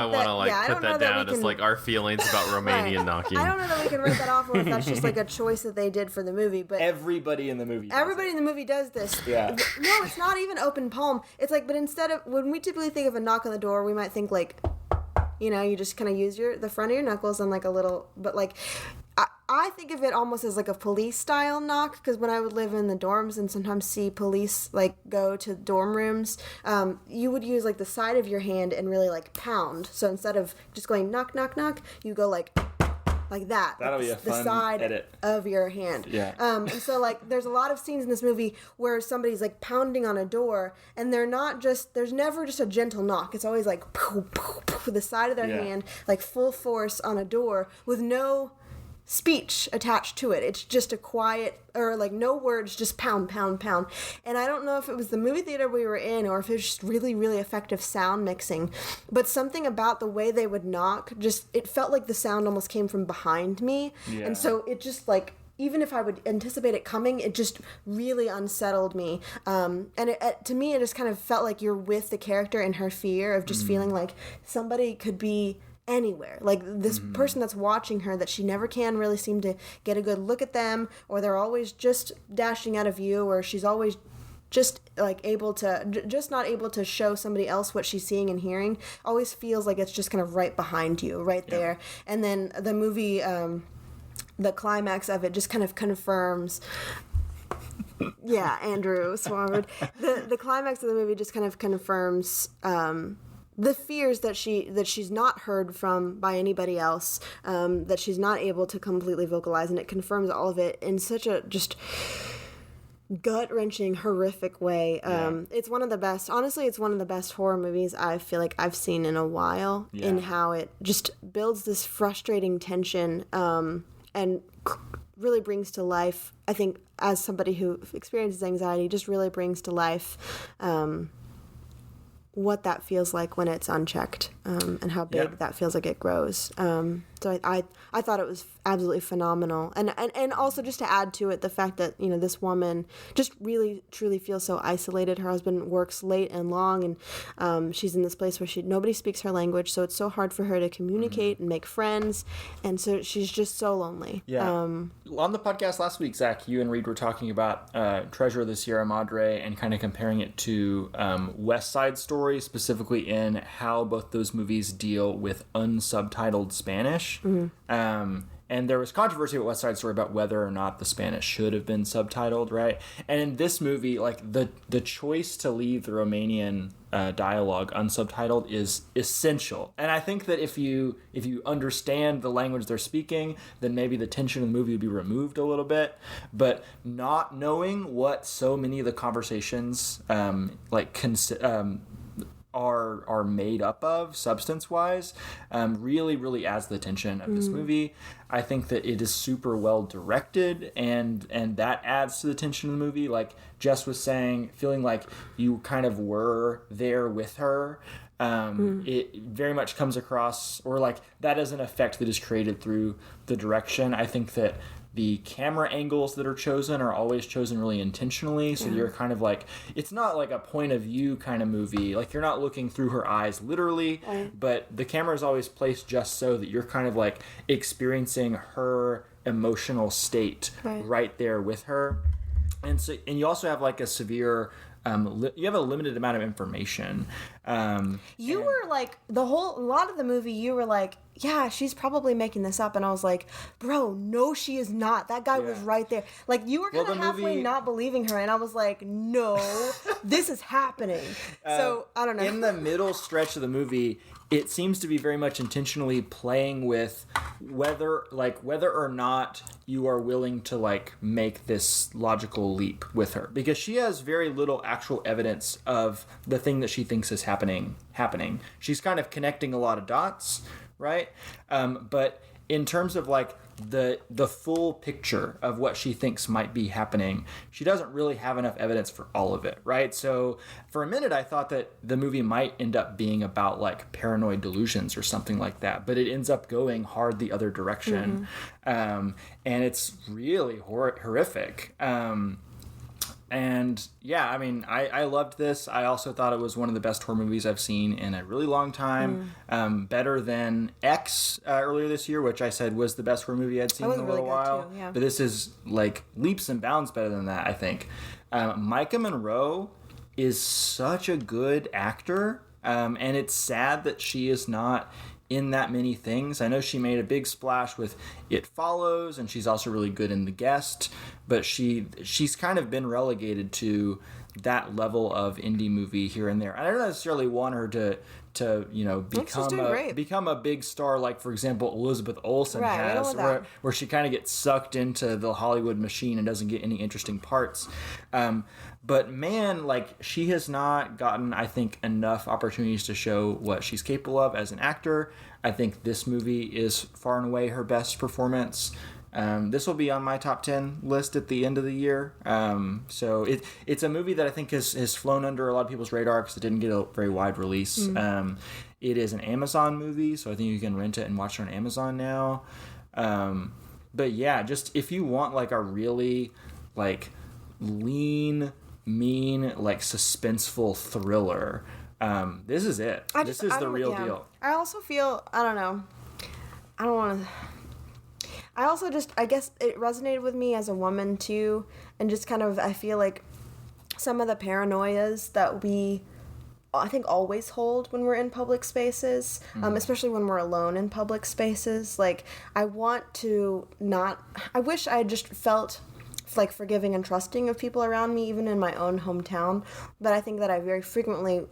want to put that down as like our feelings about Romanian knocking. I don't know that we can write that off, or if that's just like a choice that they did for the movie. But everybody in the movie does this. Yeah. No, it's not even open palm. It's like, but instead of, when we typically think of a knock on the door, we might think like, you just kind of use the front of your knuckles and like a little, but like, I think of it almost as like a police style knock, because when I would live in the dorms and sometimes see police like go to dorm rooms, you would use like the side of your hand and really like pound. So instead of just going knock, knock, knock, you go like that. That'll be a fun the side edit of your hand. Yeah. And so like there's a lot of scenes in this movie where somebody's like pounding on a door, and there's never just a gentle knock. It's always like poof, poof, poof, with the side of their hand, like full force on a door with no speech attached to it. It's just a quiet, or like no words, just pound, pound, pound. And I don't know if it was the movie theater we were in or if it was just really, really effective sound mixing, but something about the way they would knock, it felt like the sound almost came from behind me. Yeah. And so it just like, even if I would anticipate it coming, it just really unsettled me. And to me, it just kind of felt like you're with the character in her fear of just feeling like somebody could be anywhere, like this person that's watching her, that she never can really seem to get a good look at them, or they're always just dashing out of view, or she's always just like just not able to show somebody else what she's seeing and hearing. Always feels like it's just kind of right behind you, right there. And then the movie, the climax of it just kind of confirms Andrew Swanford. The climax of the movie just kind of confirms the fears that she's not heard from by anybody else, that she's not able to completely vocalize, and it confirms all of it in such a just gut-wrenching, horrific way. It's one of the best, honestly, it's one of the best horror movies I feel like I've seen in a while, in how it just builds this frustrating tension, and really brings to life, I think, as somebody who experiences anxiety, just really brings to life what that feels like when it's unchecked, and how big that feels like it grows. So I thought it was absolutely phenomenal. And also just to add to it, the fact that, this woman just really, truly feels so isolated. Her husband works late and long, and she's in this place where nobody speaks her language, so it's so hard for her to communicate and make friends, and so she's just so lonely. Yeah. On the podcast last week, Zach, you and Reed were talking about Treasure of the Sierra Madre and kind of comparing it to West Side Story, specifically in how both those movies deal with unsubtitled Spanish. And there was controversy with West Side Story about whether or not the Spanish should have been subtitled, right? And in this movie, like the choice to leave the Romanian dialogue unsubtitled is essential. And I think that if you understand the language they're speaking, then maybe the tension of the movie would be removed a little bit. But not knowing what so many of the conversations are made up of substance-wise, really, really adds to the tension of this movie. I think that it is super well directed, and that adds to the tension of the movie. Like Jess was saying, feeling like you kind of were there with her. It very much comes across, or like that is an effect that is created through the direction. I think that the camera angles that are chosen are always chosen really intentionally, so you're kind of like, it's not like a point of view kind of movie, like you're not looking through her eyes literally, but the camera is always placed just so that you're kind of like experiencing her emotional state right there with her. And you also have like a severe you have a limited amount of information. You were like, a lot of the movie, you were like, yeah, she's probably making this up. And I was like, bro, no, she is not. That guy was right there. Like, you were kind of halfway not believing her. And I was like, no, this is happening. So, I don't know. In the middle stretch of the movie, it seems to be very much intentionally playing with whether or not you are willing to like make this logical leap with her, because she has very little actual evidence of the thing that she thinks is happening. She's kind of connecting a lot of dots, right? But in terms of like the full picture of what she thinks might be happening, she doesn't really have enough evidence for all of it, right? So for a minute I thought that the movie might end up being about like paranoid delusions or something like that, but it ends up going hard the other direction. And it's really horrific. And yeah, I mean, I loved this. I also thought it was one of the best horror movies I've seen in a really long time. Better than X earlier this year, which I said was the best horror movie I'd seen in a little while. Too, But this is like leaps and bounds better than that, I think. Micah Monroe is such a good actor, and it's sad that she is not in that many things. I know she made a big splash with It Follows, and she's also really good in The Guest, but she's kind of been relegated to that level of indie movie here and there. And I don't necessarily want her to become a big star like, for example, Elizabeth Olsen has, where she kind of gets sucked into the Hollywood machine and doesn't get any interesting parts. But man, like, she has not gotten, I think, enough opportunities to show what she's capable of as an actor. I think this movie is far and away her best performance. This will be on my top 10 list at the end of the year. So it's a movie that I think has flown under a lot of people's radar because it didn't get a very wide release. It is an Amazon movie, so I think you can rent it and watch it on Amazon now. But yeah, just if you want like a really like lean, mean, like suspenseful thriller, this is it. This is the real deal. I also feel, I guess it resonated with me as a woman too, and just kind of, I feel like some of the paranoias that we, I think, always hold when we're in public spaces, especially when we're alone in public spaces. Like, I wish I just felt like forgiving and trusting of people around me, even in my own hometown, but I think that I very frequently,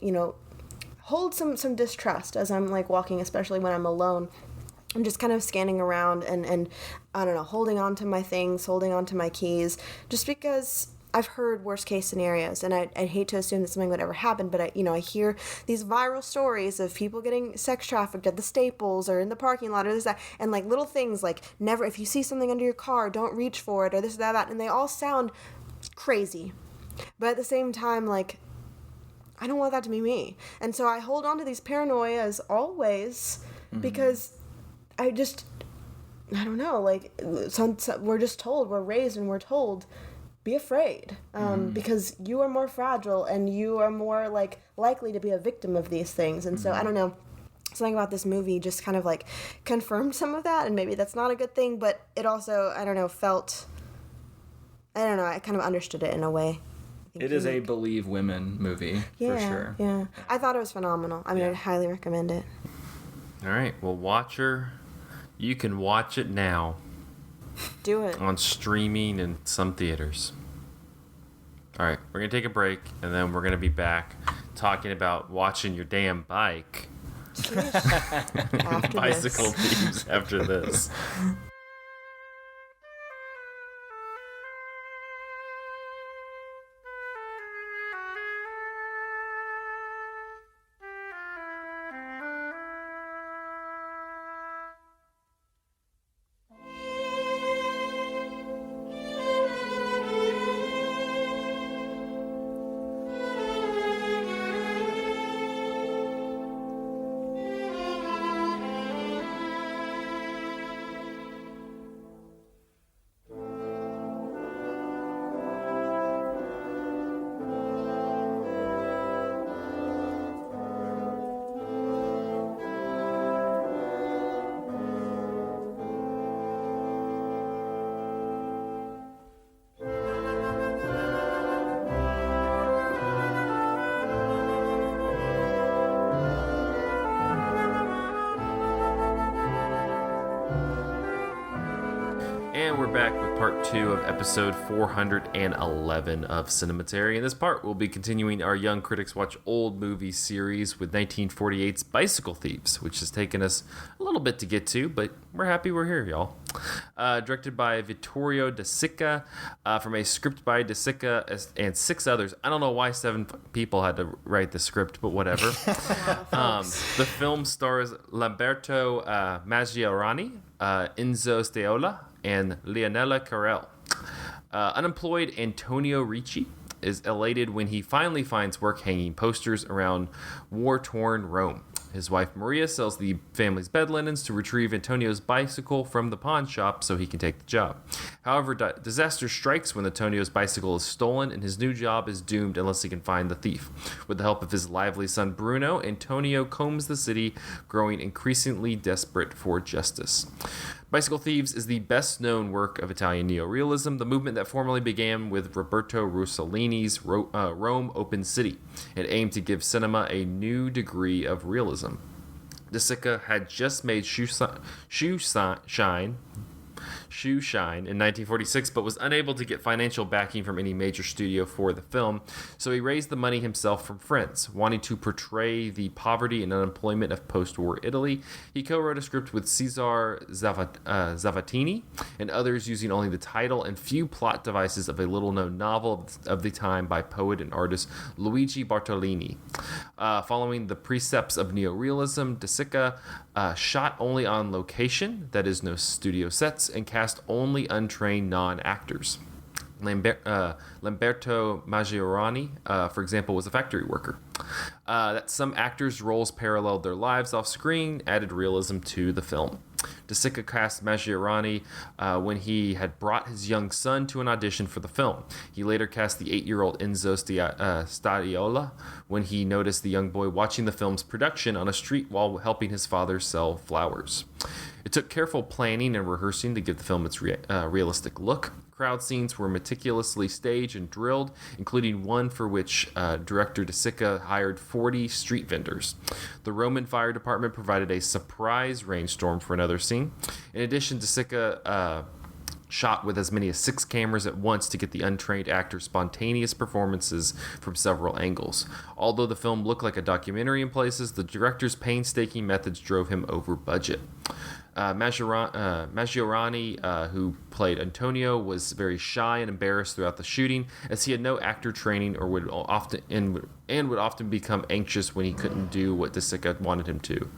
hold some distrust as I'm like walking, especially when I'm alone. I'm just kind of scanning around and I don't know, holding on to my things, holding on to my keys, just because I've heard worst case scenarios, and I'd hate to assume that something would ever happen, but I hear these viral stories of people getting sex trafficked at the Staples or in the parking lot or this, that, and like little things like never, if you see something under your car, don't reach for it or this, that, and they all sound crazy. But at the same time, like, I don't want that to be me. And so I hold on to these paranoias always because I don't know, like, we're just told, we're raised and we're told, be afraid, because you are more fragile and you are more, like, likely to be a victim of these things. And so, I don't know, something about this movie just kind of, like, confirmed some of that, and maybe that's not a good thing, but it also, I don't know, I kind of understood it in a way. It is a believe women movie, for sure. Yeah. I thought it was phenomenal. I mean, I'd highly recommend it. All right. Well, Watcher, you can watch it now. Do it. On streaming in some theaters. All right. We're going to take a break, and then we're going to be back talking about watching your damn bike. Bicycle Thieves after this. And we're back with part 2 of episode 411 of Cinematary. In this part, we'll be continuing our Young Critics Watch Old Movie series with 1948's Bicycle Thieves, which has taken us a little bit to get to, but we're happy we're here, y'all. Directed by Vittorio De Sica, from a script by De Sica and 6 others. I don't know why 7 people had to write the script, but whatever. The film stars Lamberto Maggiorani, Enzo Steola, and Leonella Carell. Unemployed Antonio Ricci is elated when he finally finds work hanging posters around war-torn Rome. His wife Maria sells the family's bed linens to retrieve Antonio's bicycle from the pawn shop so he can take the job. However, disaster strikes when Antonio's bicycle is stolen, and his new job is doomed unless he can find the thief. With the help of his lively son Bruno, Antonio combs the city, growing increasingly desperate for justice. Bicycle Thieves is the best-known work of Italian neorealism, the movement that formally began with Roberto Rossellini's Rome Open City. It aimed to give cinema a new degree of realism. De Sica had just made Shoe Shine in 1946, but was unable to get financial backing from any major studio for the film, so he raised the money himself from friends. Wanting to portray the poverty and unemployment of post-war Italy, he co-wrote a script with Cesare Zavattini and others, using only the title and few plot devices of a little-known novel of the time by poet and artist Luigi Bartolini. Following the precepts of neorealism, De Sica shot only on location, that is, no studio sets, and cast only untrained non-actors. Lamberto Maggiorani, for example, was a factory worker. That some actors' roles paralleled their lives off screen added realism to the film. De Sica cast Maggiorani when he had brought his young son to an audition for the film. He later cast the 8-year-old Enzo Stadiola when he noticed the young boy watching the film's production on a street while helping his father sell flowers. It took careful planning and rehearsing to give the film its realistic look. Crowd scenes were meticulously staged and drilled, including one for which director De Sica hired 40 street vendors. The Roman Fire Department provided a surprise rainstorm for another scene. In addition, De Sica shot with as many as 6 cameras at once to get the untrained actor's spontaneous performances from several angles. Although the film looked like a documentary in places, the director's painstaking methods drove him over budget. Maggiorani, who played Antonio, was very shy and embarrassed throughout the shooting, as he had no actor training or would often become anxious when he couldn't do what De Sica wanted him to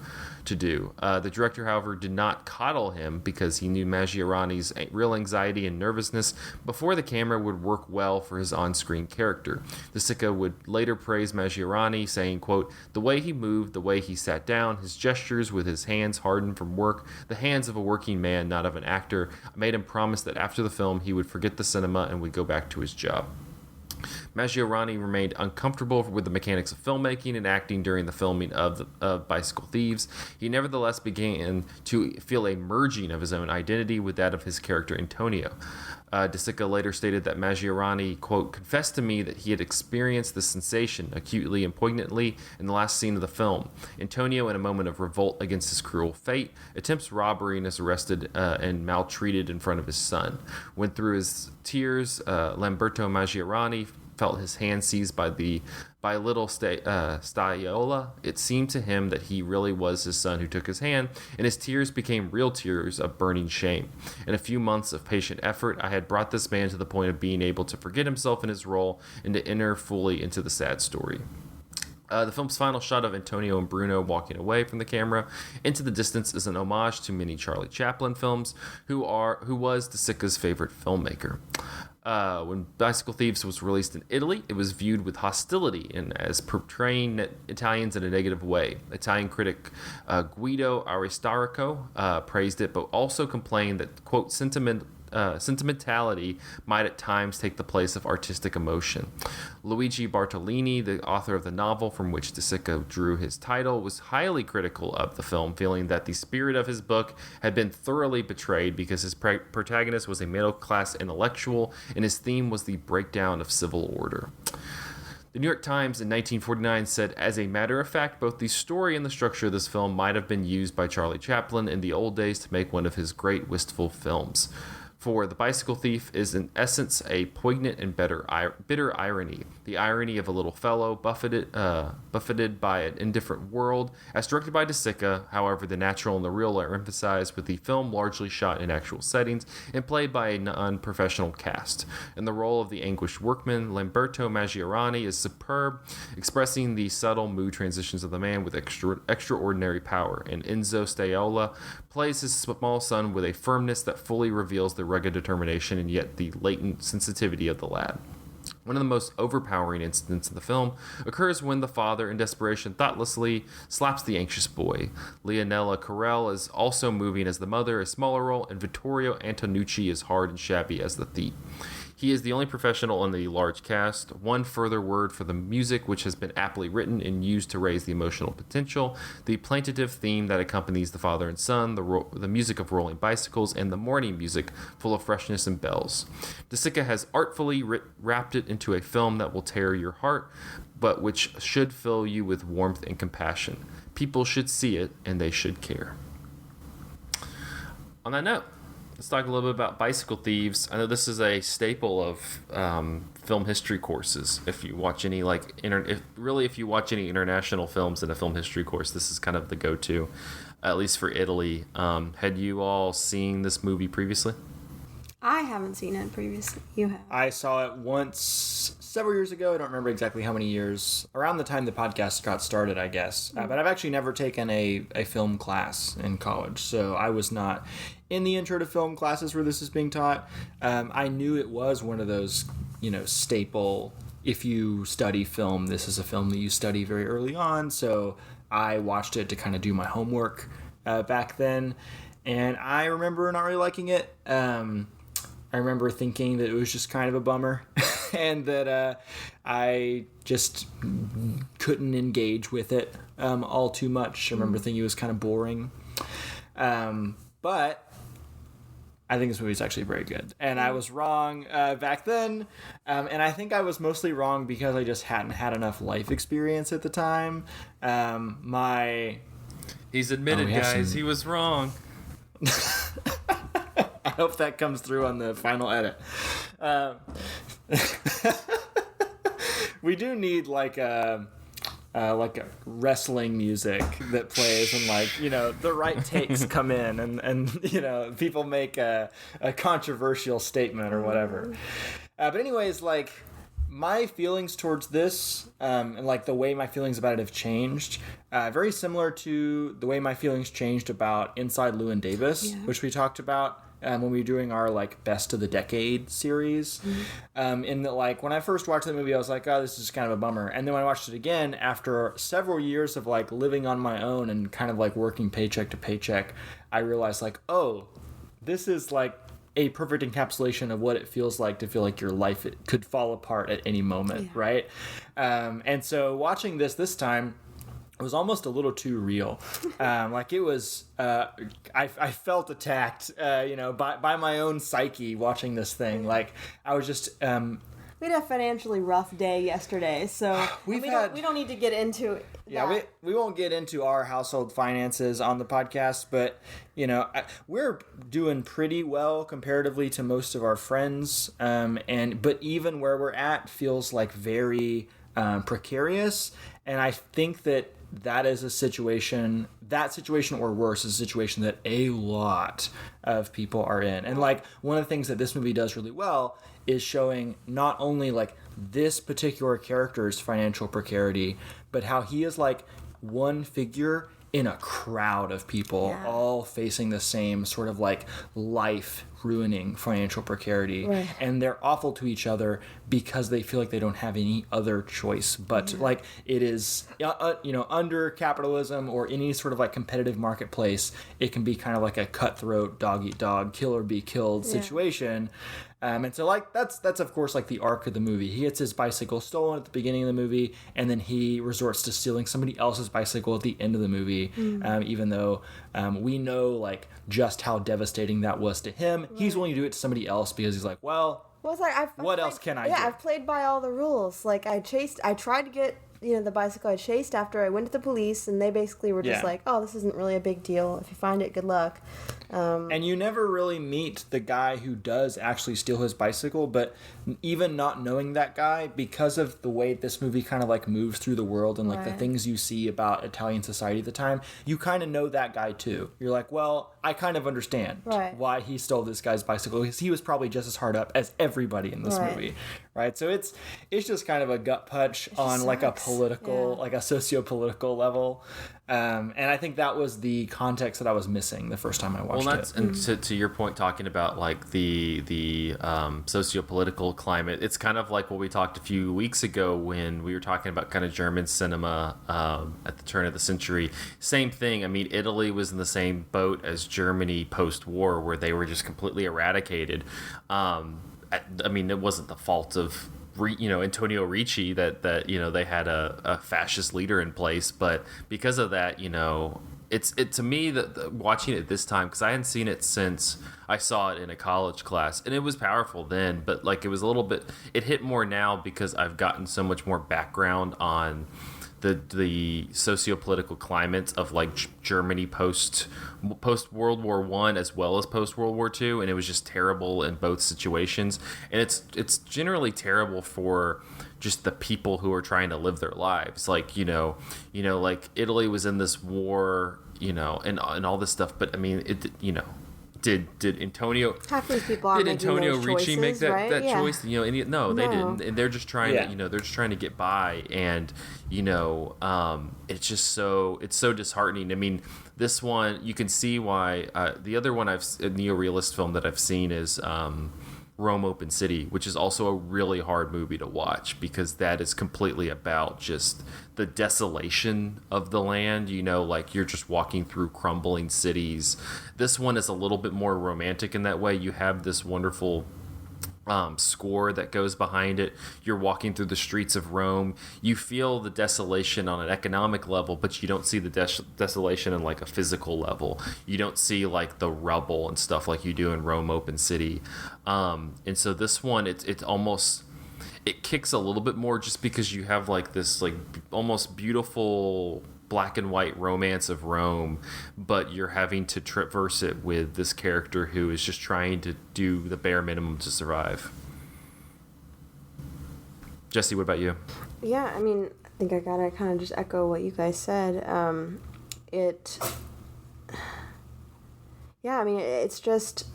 do. The director, however, did not coddle him because he knew Maggiorani's real anxiety and nervousness before the camera would work well for his on-screen character. De Sica would later praise Maggiorani, saying, quote, "The way he moved, the way he sat down, his gestures with his hands hardened from work, the hands of a working man, not of an actor, made him promise that after the film he would forget the cinema and would go back to his job." Maggiorani remained uncomfortable with the mechanics of filmmaking and acting during the filming of Bicycle Thieves. He nevertheless began to feel a merging of his own identity with that of his character Antonio. De Sica later stated that Maggiorani, quote, "confessed to me that he had experienced this sensation acutely and poignantly in the last scene of the film. Antonio, in a moment of revolt against his cruel fate, attempts robbery and is arrested and maltreated in front of his son. When through his tears, Lamberto Maggiorani felt his hand seized by little Staiola, it seemed to him that he really was his son who took his hand, and his tears became real tears of burning shame. In a few months of patient effort, I had brought this man to the point of being able to forget himself in his role and to enter fully into the sad story." The film's final shot of Antonio and Bruno walking away from the camera into the distance is an homage to many Charlie Chaplin films, who was De Sica's favorite filmmaker. When Bicycle Thieves was released in Italy, it was viewed with hostility and as portraying Italians in a negative way. Italian critic Guido Aristarco praised it, but also complained that, quote, sentimentality might at times take the place of artistic emotion. Luigi Bartolini, the author of the novel from which De Sica drew his title, was highly critical of the film, feeling that the spirit of his book had been thoroughly betrayed because his protagonist was a middle-class intellectual and his theme was the breakdown of civil order. The New York Times in 1949 said, "As a matter of fact, both the story and the structure of this film might have been used by Charlie Chaplin in the old days to make one of his great wistful films. For The Bicycle Thief is in essence a poignant and bitter irony, the irony of a little fellow buffeted by an indifferent world. As directed by De Sica, however, the natural and the real are emphasized, with the film largely shot in actual settings and played by a non-professional cast. In the role of the anguished workman, Lamberto Maggiorani is superb, expressing the subtle mood transitions of the man with extraordinary power, and Enzo Staiola plays his small son with a firmness that fully reveals the rugged determination and yet the latent sensitivity of the lad. One of the most overpowering incidents in the film occurs when the father, in desperation, thoughtlessly slaps the anxious boy. Leonela Carell is also moving as the mother, a smaller role, and Vittorio Antonucci is hard and shabby as the thief. He is the only professional in the large cast. One further word for the music, which has been aptly written and used to raise the emotional potential, the plaintive theme that accompanies the father and son, the music of rolling bicycles, and the morning music full of freshness and bells. De Sica has artfully wrapped it into a film that will tear your heart, but which should fill you with warmth and compassion. People should see it, and they should care. On that note, let's talk a little bit about Bicycle Thieves. I know this is a staple of film history courses. If you watch any if you watch any international films in a film history course, this is kind of the go-to, at least for Italy. Had you all seen this movie previously? I haven't seen it previously. You have. I saw it once several years ago. I don't remember exactly how many years. Around the time the podcast got started, I guess. But I've actually never taken a film class in college, so I was not in the intro to film classes where this is being taught. I knew it was one of those, staple, if you study film, this is a film that you study very early on. So I watched it to kind of do my homework back then. And I remember not really liking it. I remember thinking that it was just kind of a bummer and that I just couldn't engage with it all too much. I remember thinking it was kind of boring. But I think this movie is actually very good. And I was wrong back then. And I think I was mostly wrong because I just hadn't had enough life experience at the time. He's admitted, guys, he was wrong. hope that comes through on the final edit. We do need like a wrestling music that plays and the right takes come in and people make a controversial statement or whatever. But anyways, my feelings towards this and the way my feelings about it have changed, very similar to the way my feelings changed about Inside Llewyn Davis, which we talked about when we were doing our best of the decade series. In that when I first watched the movie, I was like, oh, this is kind of a bummer. And then when I watched it again after several years of living on my own and kind of working paycheck to paycheck, I realized oh, this is a perfect encapsulation of what it feels like to feel like your life could fall apart at any moment, right? And so watching this time, it was almost a little too real. It was, I felt attacked, by my own psyche watching this thing. I was just... we had a financially rough day yesterday, so we don't need to get into that. Yeah, we won't get into our household finances on the podcast, but we're doing pretty well comparatively to most of our friends. But even where we're at feels very precarious, and I think that is a situation. That situation or worse is a situation that a lot of people are in. And one of the things that this movie does really well is showing not only this particular character's financial precarity, but how he is one figure in a crowd of people all facing the same sort of life ruining financial precarity, and they're awful to each other because they feel like they don't have any other choice but it is under capitalism or any sort of competitive marketplace, it can be kind of a cutthroat dog eat dog, kill or be killed situation. And so that's of course the arc of the movie. He gets his bicycle stolen at the beginning of the movie, and then he resorts to stealing somebody else's bicycle at the end of the movie. Even though we know just how devastating that was to him, he's willing to do it to somebody else because he's what else can I do? Yeah, I've played by all the rules. I tried to get the bicycle I chased after I went to the police, and they basically were just oh, this isn't really a big deal. If you find it, good luck. And you never really meet the guy who does actually steal his bicycle, but even not knowing that guy, because of the way this movie kind of moves through the world and the things you see about Italian society at the time, you kind of know that guy too. You're well, I kind of understand why he stole this guy's bicycle, because he was probably just as hard up as everybody in this movie, right? So it's just kind of a gut punch on a political, a socio-political level. And I think that was the context that I was missing the first time I watched it. And to your point, talking about the socio-political climate, it's kind of like what we talked a few weeks ago when we were talking about kind of German cinema at the turn of the century. Same thing. I mean, Italy was in the same boat as Germany post-war, where they were just completely eradicated. I mean, it wasn't the fault of Antonio Ricci that they had a fascist leader in place, but because of that, it to me that watching it this time, because I hadn't seen it since I saw it in a college class, and it was powerful then, but it was a little bit, it hit more now because I've gotten so much more background on the socio-political climate of Germany post World War I as well as post World War II, and it was just terrible in both situations. And it's generally terrible for just the people who are trying to live their lives. Italy was in this war, and all this stuff, but I mean did Antonio half these people are Ricci make that, right? that choice? No, they didn't. And they're just trying to they're just trying to get by, and it's just so disheartening. I mean, this one you can see why. The other one a neorealist film that I've seen is Rome Open City, which is also a really hard movie to watch because that is completely about just the desolation of the land. You're just walking through crumbling cities. This one is a little bit more romantic in that way. You have this wonderful score that goes behind it. You're walking through the streets of Rome. You feel the desolation on an economic level, but you don't see the desolation in a physical level. You don't see the rubble and stuff like you do in Rome Open City. And so this one, it's almost, it kicks a little bit more just because you have this almost beautiful black and white romance of Rome, but you're having to traverse it with this character who is just trying to do the bare minimum to survive. Jesse, what about you? Yeah, I mean, I think I gotta kind of just echo what you guys said. It's just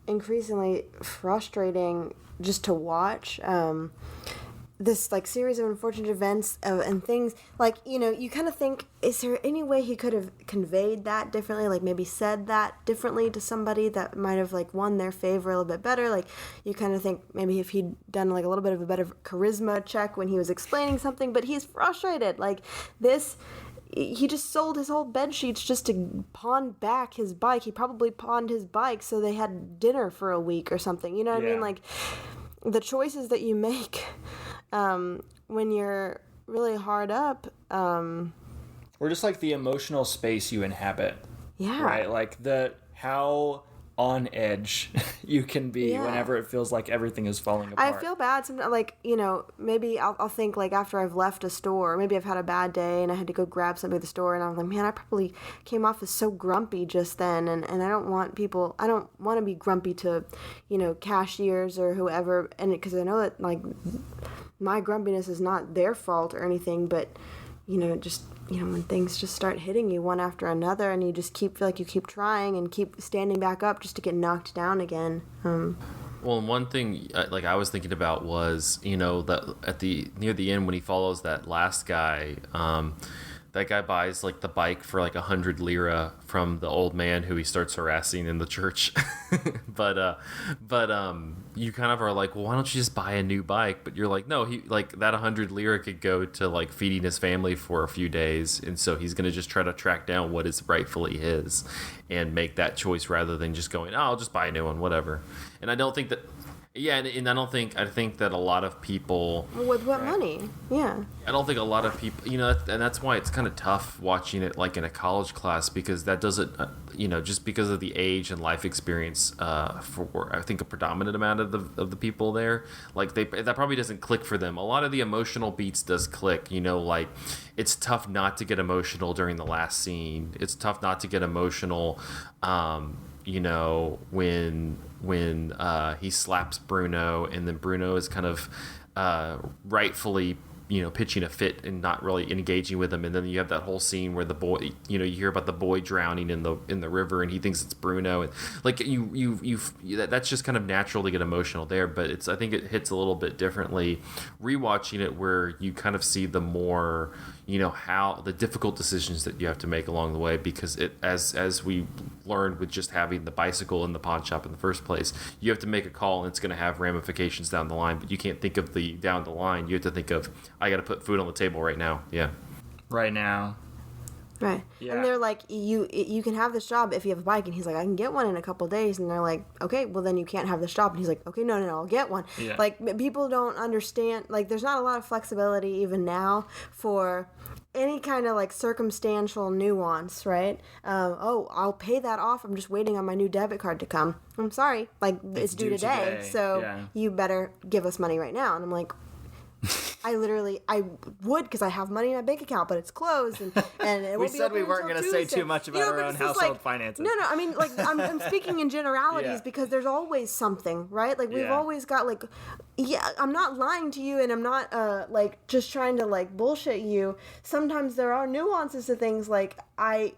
increasingly frustrating just to watch. This like series of unfortunate events and things, like, you know, you kind of think, is there any way he could have conveyed that differently, like maybe said that differently to somebody that might have like won their favor a little bit better? Like, you kind of think maybe if he'd done like a little bit of a better charisma check when he was explaining something, but he's frustrated. Like this, he just sold his whole bed sheets just to pawn back his bike. He probably pawned his bike so they had dinner for a week or something, you know what I mean? Like, the choices that you make when you're really hard up, or just like the emotional space you inhabit. Yeah. Right? Like how on edge you can be whenever it feels like everything is falling apart. I feel bad sometimes, like, you know, maybe I'll think like after I've left a store, maybe I've had a bad day and I had to go grab something at the store, and I'm like, man, I probably came off as so grumpy just then, and I don't want to be grumpy to, you know, cashiers or whoever, and because I know that like my grumpiness is not their fault or anything, but, you know, just, you know, when things just start hitting you one after another, and you just feel like you keep trying and keep standing back up just to get knocked down again. Well, one thing like I was thinking about was, you know, that near the end when he follows that last guy, that guy buys like the bike for like 100 lira from the old man who he starts harassing in the church. but you kind of are like, well, why don't you just buy a new bike? But you're like, no, he like that 100 lira could go to like feeding his family for a few days, and so he's gonna just try to track down what is rightfully his and make that choice rather than just going, oh, I'll just buy a new one, whatever. And I don't think that. Yeah, and I think that a lot of people... With what money? Yeah. I don't think a lot of people... You know, and that's why it's kind of tough watching it, like, in a college class, because that doesn't... you know, just because of the age and life experience for, I think, a predominant amount of the people there, like, that probably doesn't click for them. A lot of the emotional beats does click, you know, like, it's tough not to get emotional during the last scene. It's tough not to get emotional, you know, when he slaps Bruno, and then Bruno is kind of rightfully, you know, pitching a fit and not really engaging with him, and then you have that whole scene where the boy, you know, you hear about the boy drowning in the river, and he thinks it's Bruno, and like that's just kind of natural to get emotional there. But I think it hits a little bit differently rewatching it, where you kind of see the more, you know, how the difficult decisions that you have to make along the way, because it as we learned with just having the bicycle in the pawn shop in the first place, you have to make a call, and it's going to have ramifications down the line, but you can't think of the down the line. You have to think of, I got to put food on the table right now. Yeah. Right now. Right. Yeah. And they're like, you can have this job if you have a bike. And he's like, I can get one in a couple of days. And they're like, okay, well then you can't have this job. And he's like, okay, no, I'll get one. Yeah. Like, people don't understand. Like, there's not a lot of flexibility even now for any kind of like circumstantial nuance, right? I'll pay that off. I'm just waiting on my new debit card to come. I'm sorry, like it's due today. So you better give us money right now. And I'm like, I would, because I have money in my bank account, but it's closed, and it we won't be said we open weren't until going to say Tuesday. too much about our own household finances. No, I mean, like, I'm speaking in generalities, because there's always something, right? Like, we've always got, like, I'm not lying to you, and I'm not, like, just trying to, like, bullshit you. Sometimes there are nuances to things, like, I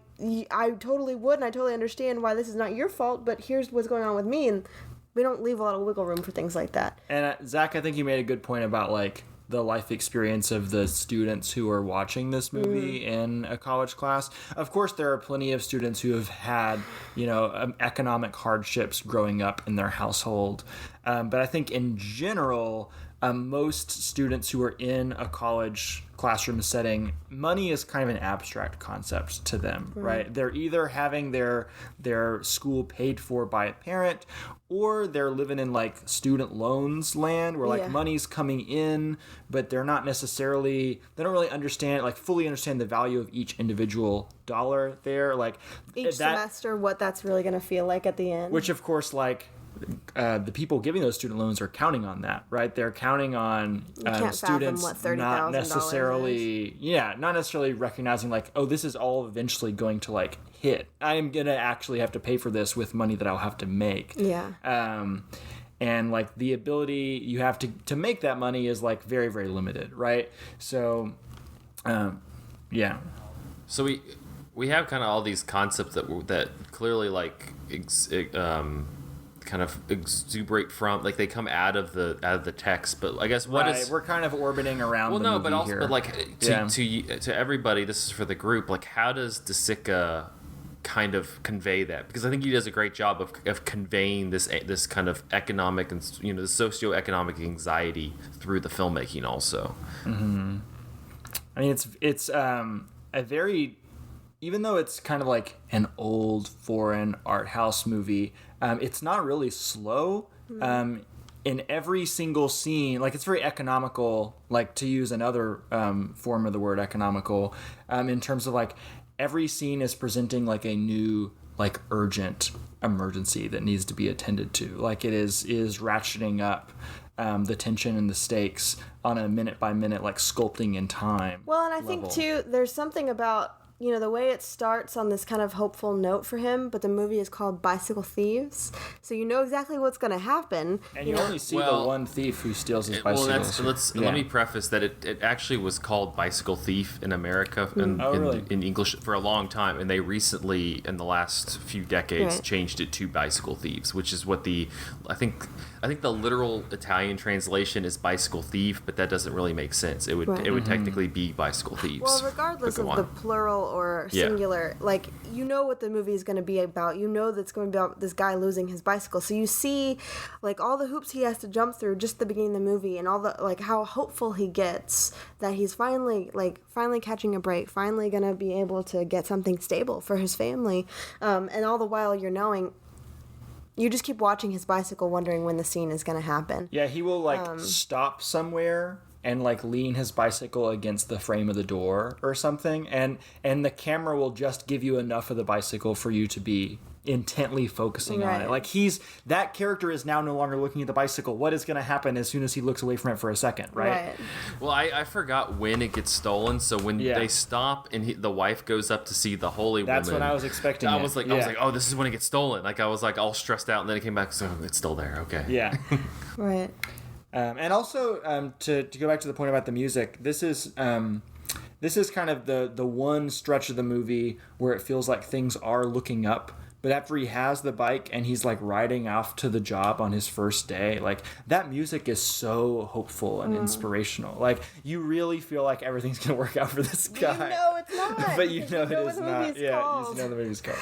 totally would, and I totally understand why this is not your fault, but here's what's going on with me, and we don't leave a lot of wiggle room for things like that. And Zach, I think you made a good point about, like, the life experience of the students who are watching this movie in a college class. Of course, there are plenty of students who have had, you know, economic hardships growing up in their household. But I think in general, most students who are in a college classroom setting, money is kind of an abstract concept to them, right? They're either having their school paid for by a parent, or they're living in like student loans land where like money's coming in, but they don't really understand, like fully understand the value of each individual dollar there. Like each semester, what that's really going to feel like at the end. Which of course, like, the people giving those student loans are counting on that, right? They're counting on students not necessarily, not necessarily recognizing like, oh, this is all eventually going to like hit. I'm gonna actually have to pay for this with money that I'll have to make. Yeah. And like the ability you have to make that money is like very, very limited, right? So, yeah. So we have kind of all these concepts that clearly like kind of exuberate from, like they come out of the text, but I guess we're kind of orbiting around. Well, the no, movie but also, here. but like to everybody, this is for the group. Like, how does DeSica kind of convey that? Because I think he does a great job of conveying this kind of economic and the socioeconomic anxiety through the filmmaking also. Mm-hmm. I mean, it's a very, even though it's kind of like an old foreign art house movie, it's not really slow. In every single scene, like it's very economical, like to use another form of the word economical, in terms of like every scene is presenting like a new, like urgent emergency that needs to be attended to. Like it is ratcheting up the tension and the stakes on a minute by minute, like sculpting in time. Well, and I think too, there's something about, the way it starts on this kind of hopeful note for him, but the movie is called Bicycle Thieves, so you know exactly what's going to happen. And you only see the one thief who steals his bicycle. Let me preface that it actually was called Bicycle Thief in America in English for a long time, and they recently, in the last few decades, changed it to Bicycle Thieves, which is what I think the literal Italian translation is Bicycle Thief, but that doesn't really make sense. It would technically be Bicycle Thieves. Well, regardless of the plural or singular, like what the movie is going to be about. That it's going to be about this guy losing his bicycle. So you see like all the hoops he has to jump through just at the beginning of the movie, and all the like how hopeful he gets that he's finally catching a break, finally going to be able to get something stable for his family. And all the while you just keep watching his bicycle, wondering when the scene is going to happen. Yeah, he will stop somewhere and like lean his bicycle against the frame of the door or something, and the camera will just give you enough of the bicycle for you to be intently focusing on it. Like that character is now no longer looking at the bicycle. What is going to happen as soon as he looks away from it for a second, right? Well, I forgot when it gets stolen, so when they stop and the wife goes up to see the holy woman, that's when I was expecting I was like, oh, this is when it gets stolen. Like I was like all stressed out, and then it came back, so it's still there. Okay. Yeah. Right. And also, to go back to the point about the music, this is kind of the one stretch of the movie where it feels like things are looking up. But after he has the bike and he's like riding off to the job on his first day, like that music is so hopeful and inspirational. Like you really feel like everything's gonna work out for this guy. It's not. But it is not. Yeah, you know the movie's called.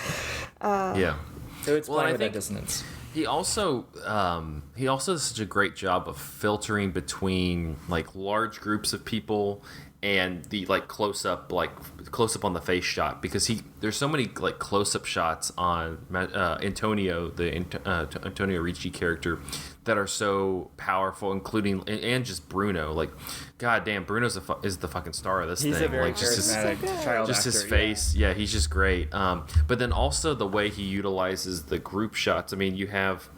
So it's playing with that dissonance. He also does such a great job of filtering between like large groups of people and the like close up on the face shot, because there's so many like close up shots on Antonio, the Antonio Ricci character, that are so powerful, including and just Bruno. Like, god damn, Bruno's is the fucking star of this thing. He's a very like, charismatic child just actor, his face, yeah, he's just great. But then also the way he utilizes the group shots. I mean, you have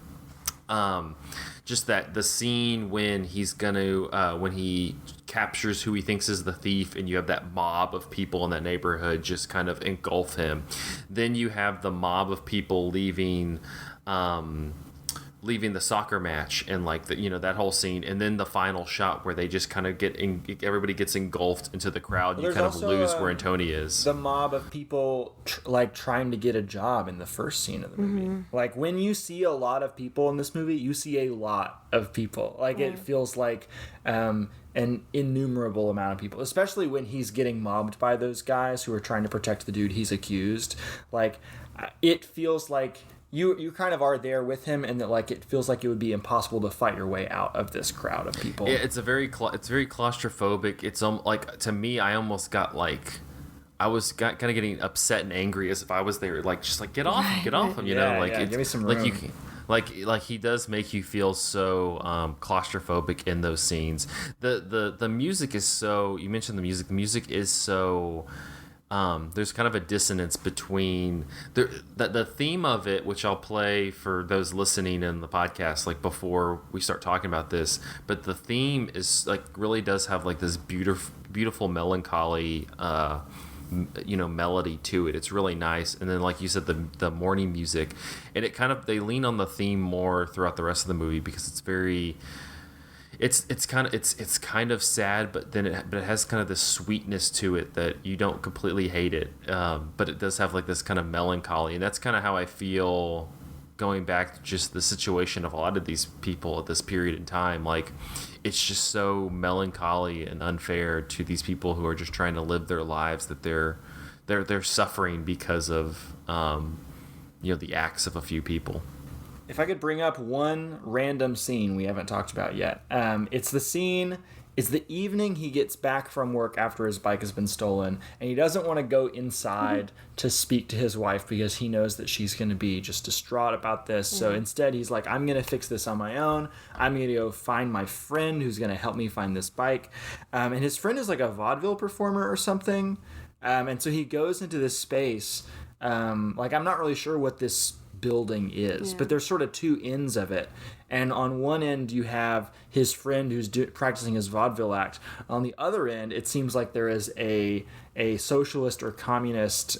just that the scene when he's gonna when he captures who he thinks is the thief, and you have that mob of people in that neighborhood just kind of engulf him. Then you have the mob of people leaving the soccer match, and like that whole scene, and then the final shot where they just kind of everybody gets engulfed into the crowd. Well, you kind of lose where Antonio is. The mob of people trying to get a job in the first scene of the movie. Mm-hmm. Like when you see a lot of people in this movie, you see a lot of people. Like it feels like an innumerable amount of people, especially when he's getting mobbed by those guys who are trying to protect the dude he's accused. Like it feels like you kind of are there with him, and that like it feels like it would be impossible to fight your way out of this crowd of people. Yeah, it's very claustrophobic. It's like, to me, I almost got like, I was kind of getting upset and angry as if I was there, like just like get off him, you know, like give me some room. Like you can, like he does make you feel so claustrophobic in those scenes. The music is so, you mentioned the music is so there's kind of a dissonance between the theme of it, which I'll play for those listening in the podcast, like before we start talking about this. But the theme is like really does have like this beautiful melancholy, melody to it. It's really nice. And then, like you said, the morning music, and it kind of they lean on the theme more throughout the rest of the movie because it's very. It's kind of sad, but then it has kind of this sweetness to it that you don't completely hate it, but it does have like this kind of melancholy, and that's kind of how I feel going back to just the situation of a lot of these people at this period in time. Like, it's just so melancholy and unfair to these people who are just trying to live their lives, that they're suffering because of the acts of a few people. If I could bring up one random scene we haven't talked about yet, it's the evening he gets back from work after his bike has been stolen, and he doesn't want to go inside to speak to his wife because he knows that she's going to be just distraught about this. So instead he's like, I'm going to fix this on my own. I'm going to go find my friend who's going to help me find this bike. And his friend is like a vaudeville performer or something. And so he goes into this space. I'm not really sure what this building is, but there's sort of two ends of it, and on one end you have his friend who's practicing his vaudeville act. On the other end, it seems like there is a socialist or communist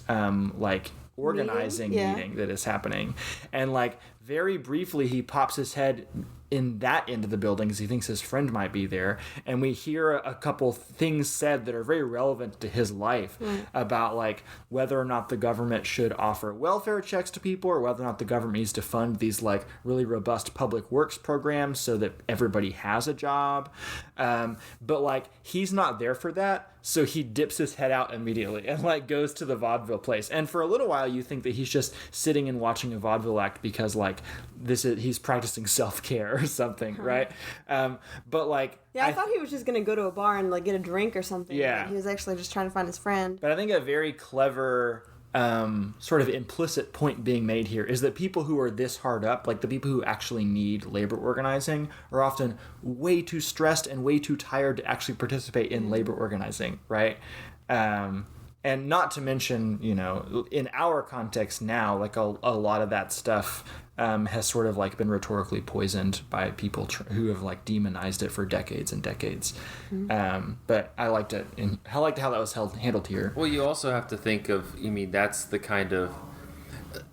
organizing meeting that is happening, and like very briefly he pops his head in that end of the building because he thinks his friend might be there, and we hear a couple things said that are very relevant to his life about like whether or not the government should offer welfare checks to people, or whether or not the government needs to fund these like really robust public works programs so that everybody has a job. But like he's not there for that, so he dips his head out immediately and like goes to the vaudeville place. And for a little while you think that he's just sitting and watching a vaudeville act because like he's practicing self-care or something, right? But like I thought he was just gonna go to a bar and like get a drink or something. Yeah, he was actually just trying to find his friend. But I think a very clever sort of implicit point being made here is that people who are this hard up, like the people who actually need labor organizing, are often way too stressed and way too tired to actually participate in labor organizing, right? And not to mention, in our context now, like a lot of that stuff has sort of like been rhetorically poisoned by people who have like demonized it for decades and decades. But I liked it, and I liked how that was handled here. Well, you also have to think of, that's the kind of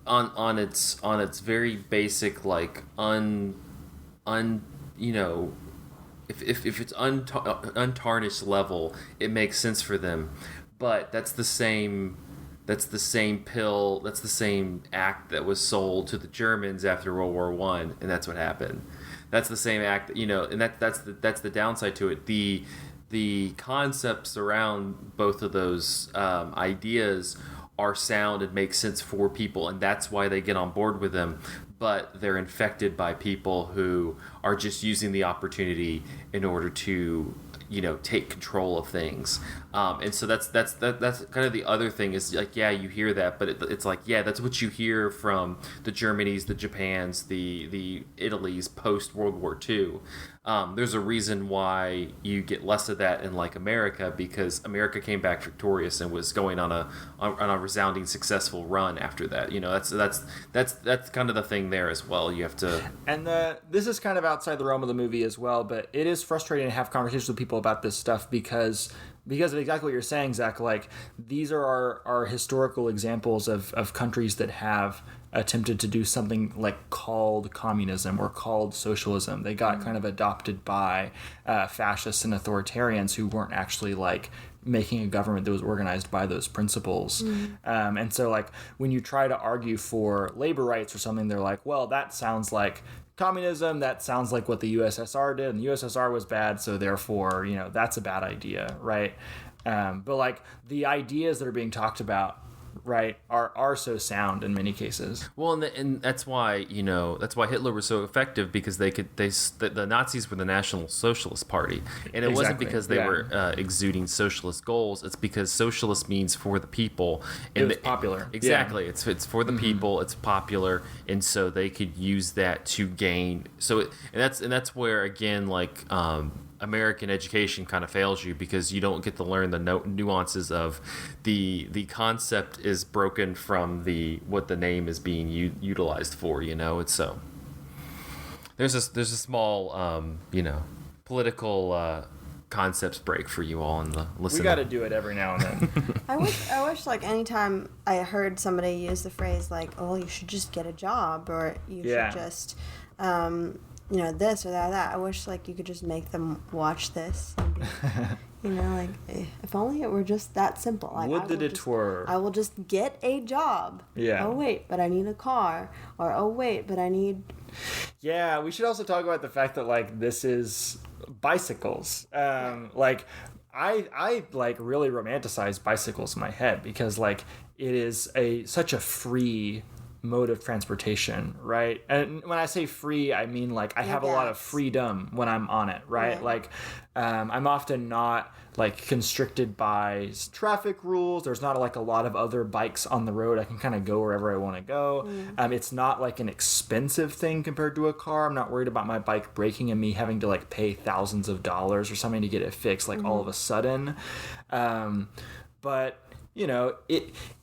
on its very basic like if it's untarnished level, it makes sense for them. But that's the same pill, that's the same act that was sold to the Germans after World War I, and that's what happened. That's the same act, and that's the downside to it. The concepts around both of those ideas are sound and make sense for people, and that's why they get on board with them. But they're infected by people who are just using the opportunity in order to take control of things, and so that's kind of the other thing is like, you hear that, but it's like, that's what you hear from the Germanys, the Japans, the Italys post World War II. There's a reason why you get less of that in like America, because America came back victorious and was going on a resounding successful run after that. That's kind of the thing there as well. You have to, and this is kind of outside the realm of the movie as well, but it is frustrating to have conversations with people about this stuff because of exactly what you're saying, Zach. Like, these are our historical examples of countries that have attempted to do something like called communism or called socialism. They got kind of adopted by fascists and authoritarians who weren't actually like making a government that was organized by those principles. And so like when you try to argue for labor rights or something, they're like, well, that sounds like communism, that sounds like what the USSR did, and the USSR was bad, so therefore, that's a bad idea, right? But like the ideas that are being talked about, right, are so sound in many cases. Well, and that's why Hitler was so effective, because the Nazis were the National Socialist Party, and it wasn't because they were exuding socialist goals. It's because socialist means for the people, and it's popular. Exactly, it's for the people. It's popular, and so they could use that to gain. And that's where again, like American education kind of fails you because you don't get to learn the nuances of the concept is broken from what the name is being utilized for. It's so there's a small political concepts break for you all in the listening. We got to do it every now and then. I wish like anytime I heard somebody use the phrase like, oh, you should just get a job, or you should just this or that, I wish like you could just make them watch this and be, like, if only it were just that simple. Like, Would that it were. I will just get a job. Yeah. Oh wait, but I need a car. Or oh wait, but I need. Yeah, we should also talk about the fact that like this is bicycles. Like I like really romanticize bicycles in my head because like it is such a free mode of transportation, right? And when I say free, I mean like I have a lot of freedom when I'm on it, right? Yeah. Like I'm often not like constricted by traffic rules. There's not like a lot of other bikes on the road. I can kind of go wherever I want to go. It's not like an expensive thing compared to a car. I'm not worried about my bike breaking and me having to like pay thousands of dollars or something to get it fixed like all of a sudden. But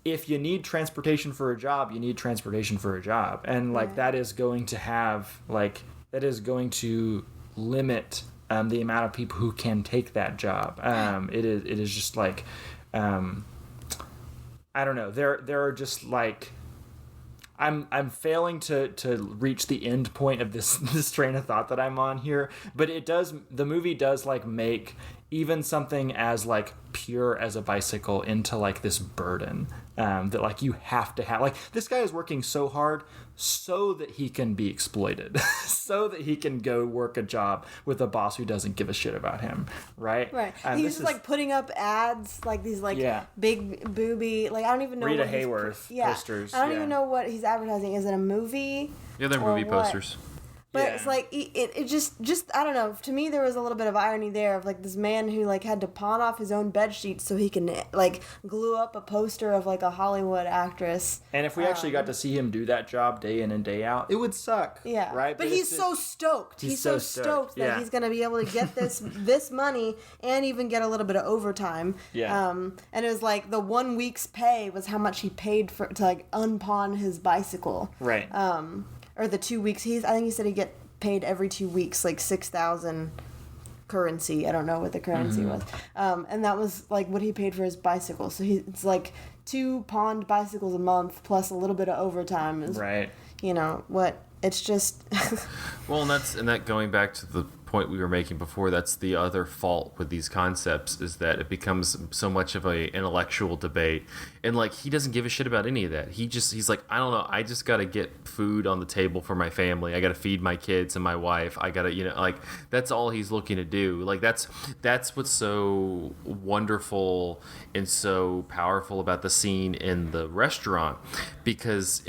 if you need transportation for a job, you need transportation for a job. And like that is going to limit the amount of people who can take that job. It is just like I don't know. There are just like I'm failing to reach the end point of this train of thought that I'm on here, but the movie does like make even something as like pure as a bicycle into like this burden that like you have to have. Like this guy is working so hard so that he can be exploited, so that he can go work a job with a boss who doesn't give a shit about him, right? Right. He's just like putting up ads, like these like big booby, like I don't even know Rita what Hayworth posters. I don't even know what he's advertising. Is it a movie? Yeah, they're movie posters. But it's like it just I don't know. To me, there was a little bit of irony there of like this man who like had to pawn off his own bed sheets so he can like glue up a poster of like a Hollywood actress. And if we actually got to see him do that job day in and day out, it would suck. Yeah. Right. But he's so stoked. He's so stoked that he's gonna be able to get this money and even get a little bit of overtime. Yeah. And it was like the 1 week's pay was how much he paid to like unpawn his bicycle. Right. Or the 2 weeks. I think he said he'd get paid every 2 weeks, like 6,000 currency. I don't know what the currency was. And that was like what he paid for his bicycle. So it's like 2 pawned bicycles a month plus a little bit of overtime. Right. It's just. Well, and that going back to the point we were making before, that's the other fault with these concepts is that it becomes so much of a intellectual debate, and like he doesn't give a shit about any of that. He's like, I don't know, I just got to get food on the table for my family. I got to feed my kids and my wife. I got to, like that's all he's looking to do. Like that's what's so wonderful and so powerful about the scene in the restaurant, because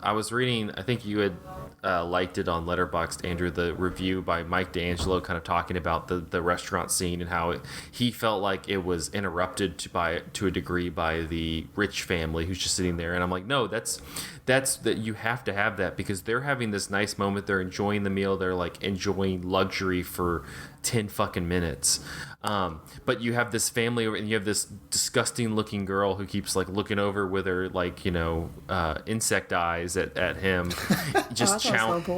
I was reading, I think you had liked it on Letterboxd, Andrew, the review by Mike D'Angelo kind of talking about the restaurant scene and how he felt like it was interrupted to a degree by the rich family who's just sitting there. And I'm like, no, that's that you have to have that because they're having this nice moment. They're enjoying the meal. They're like enjoying luxury for 10 fucking minutes. But you have this family and you have this disgusting looking girl who keeps like looking over with her like, insect eyes at him, just chowing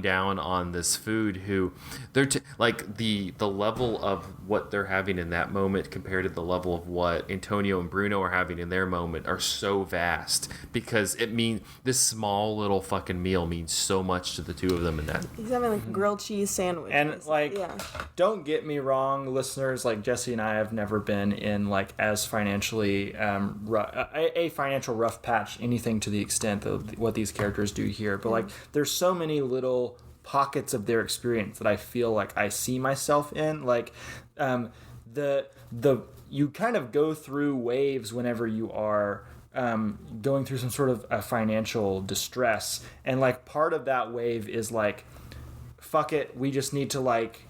down on this food. Who they're like the level of what they're having in that moment compared to the level of what Antonio and Bruno are having in their moment are so vast, because it means this small little fucking meal means so much to the two of them in that. He's having like a grilled cheese sandwich. And like, don't get me wrong, listeners, like Jesse and I have never been in like as financially a financial rough patch, anything to the extent of what these characters do here. But like, there's so many little pockets of their experience that I feel like I see myself in. Like, you kind of go through waves whenever you are going through some sort of a financial distress, and like part of that wave is like, fuck it, we just need to like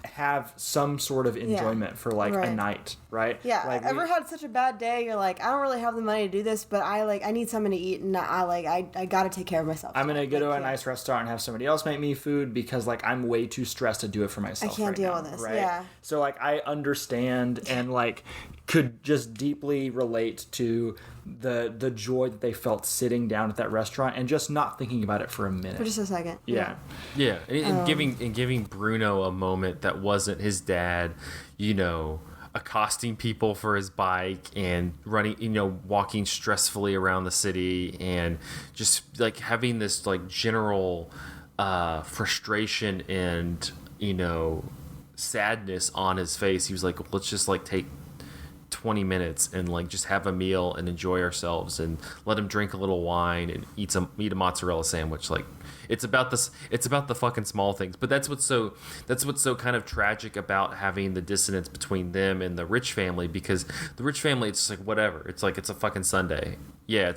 have some sort of enjoyment for like a night, right? Yeah. Like Ever had such a bad day? You're like, I don't really have the money to do this, but I need something to eat, and I gotta take care of myself. I'm gonna go to a nice restaurant and have somebody else make me food because like I'm way too stressed to do it for myself. I can't deal with this. Right? Yeah. So like I understand and like could just deeply relate to the joy that they felt sitting down at that restaurant and just not thinking about it for a minute. For just a second. Yeah. Yeah, and giving Bruno a moment that wasn't his dad, accosting people for his bike and running, walking stressfully around the city and just like having this like general frustration and sadness on his face. He was like, let's just like take 20 minutes and like just have a meal and enjoy ourselves and let him drink a little wine and eat a mozzarella sandwich. Like it's about the fucking small things. But that's what's so kind of tragic about having the dissonance between them and the rich family, because the rich family, it's just like whatever. It's like it's a fucking Sunday. Yeah,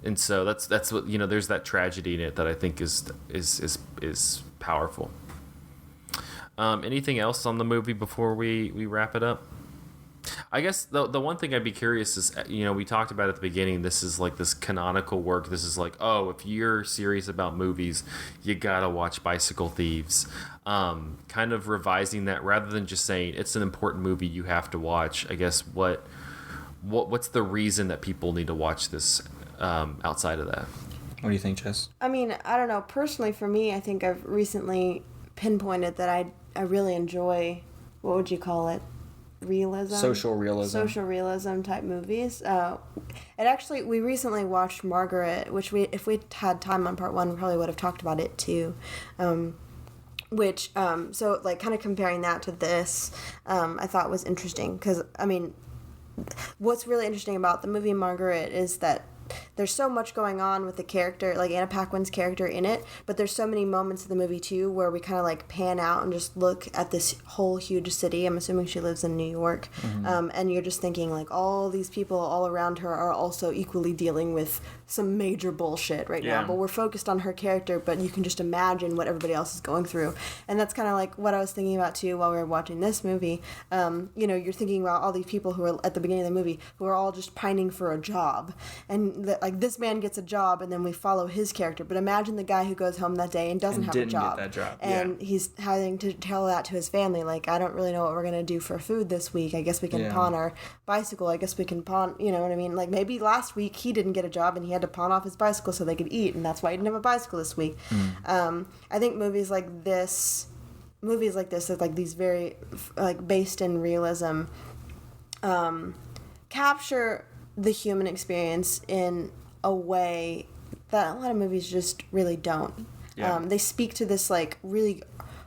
and so that's what there's that tragedy in it that I think is powerful. Anything else on the movie before we wrap it up? I guess the one thing I'd be curious is, we talked about at the beginning, this is like this canonical work. This is like, oh, if you're serious about movies, you gotta watch Bicycle Thieves. Kind of revising that rather than just saying it's an important movie you have to watch. I guess what's the reason that people need to watch this outside of that? What do you think, Jess? I mean, I don't know. Personally, for me, I think I've recently pinpointed that I really enjoy, what would you call it? Social realism type movies. We recently watched Margaret, which if we had time on part one, we probably would have talked about it too. So like kind of comparing that to this, I thought was interesting because I mean, what's really interesting about the movie Margaret is that there's so much going on with the character, like Anna Paquin's character in it, but there's so many moments in the movie too where we kind of like pan out and just look at this whole huge city. I'm assuming she lives in New York. Mm-hmm. And you're just thinking like all these people all around her are also equally dealing with some major bullshit right now, but we're focused on her character, but you can just imagine what everybody else is going through. And that's kind of like what I was thinking about too while we were watching this movie. You're thinking about all these people who are at the beginning of the movie who are all just pining for a job, and like this man gets a job and then we follow his character, but imagine the guy who goes home that day and doesn't have a job, get that job. And he's having to tell that to his family, like, I don't really know what we're gonna do for food this week. I guess we can pawn our bicycle. I guess we can pawn, you know what I mean? Like maybe last week he didn't get a job and he had to pawn off his bicycle so they could eat, and that's why he didn't have a bicycle this week. I think movies like this are like these very like based in realism, capture the human experience in a way that a lot of movies just really don't. They speak to this like really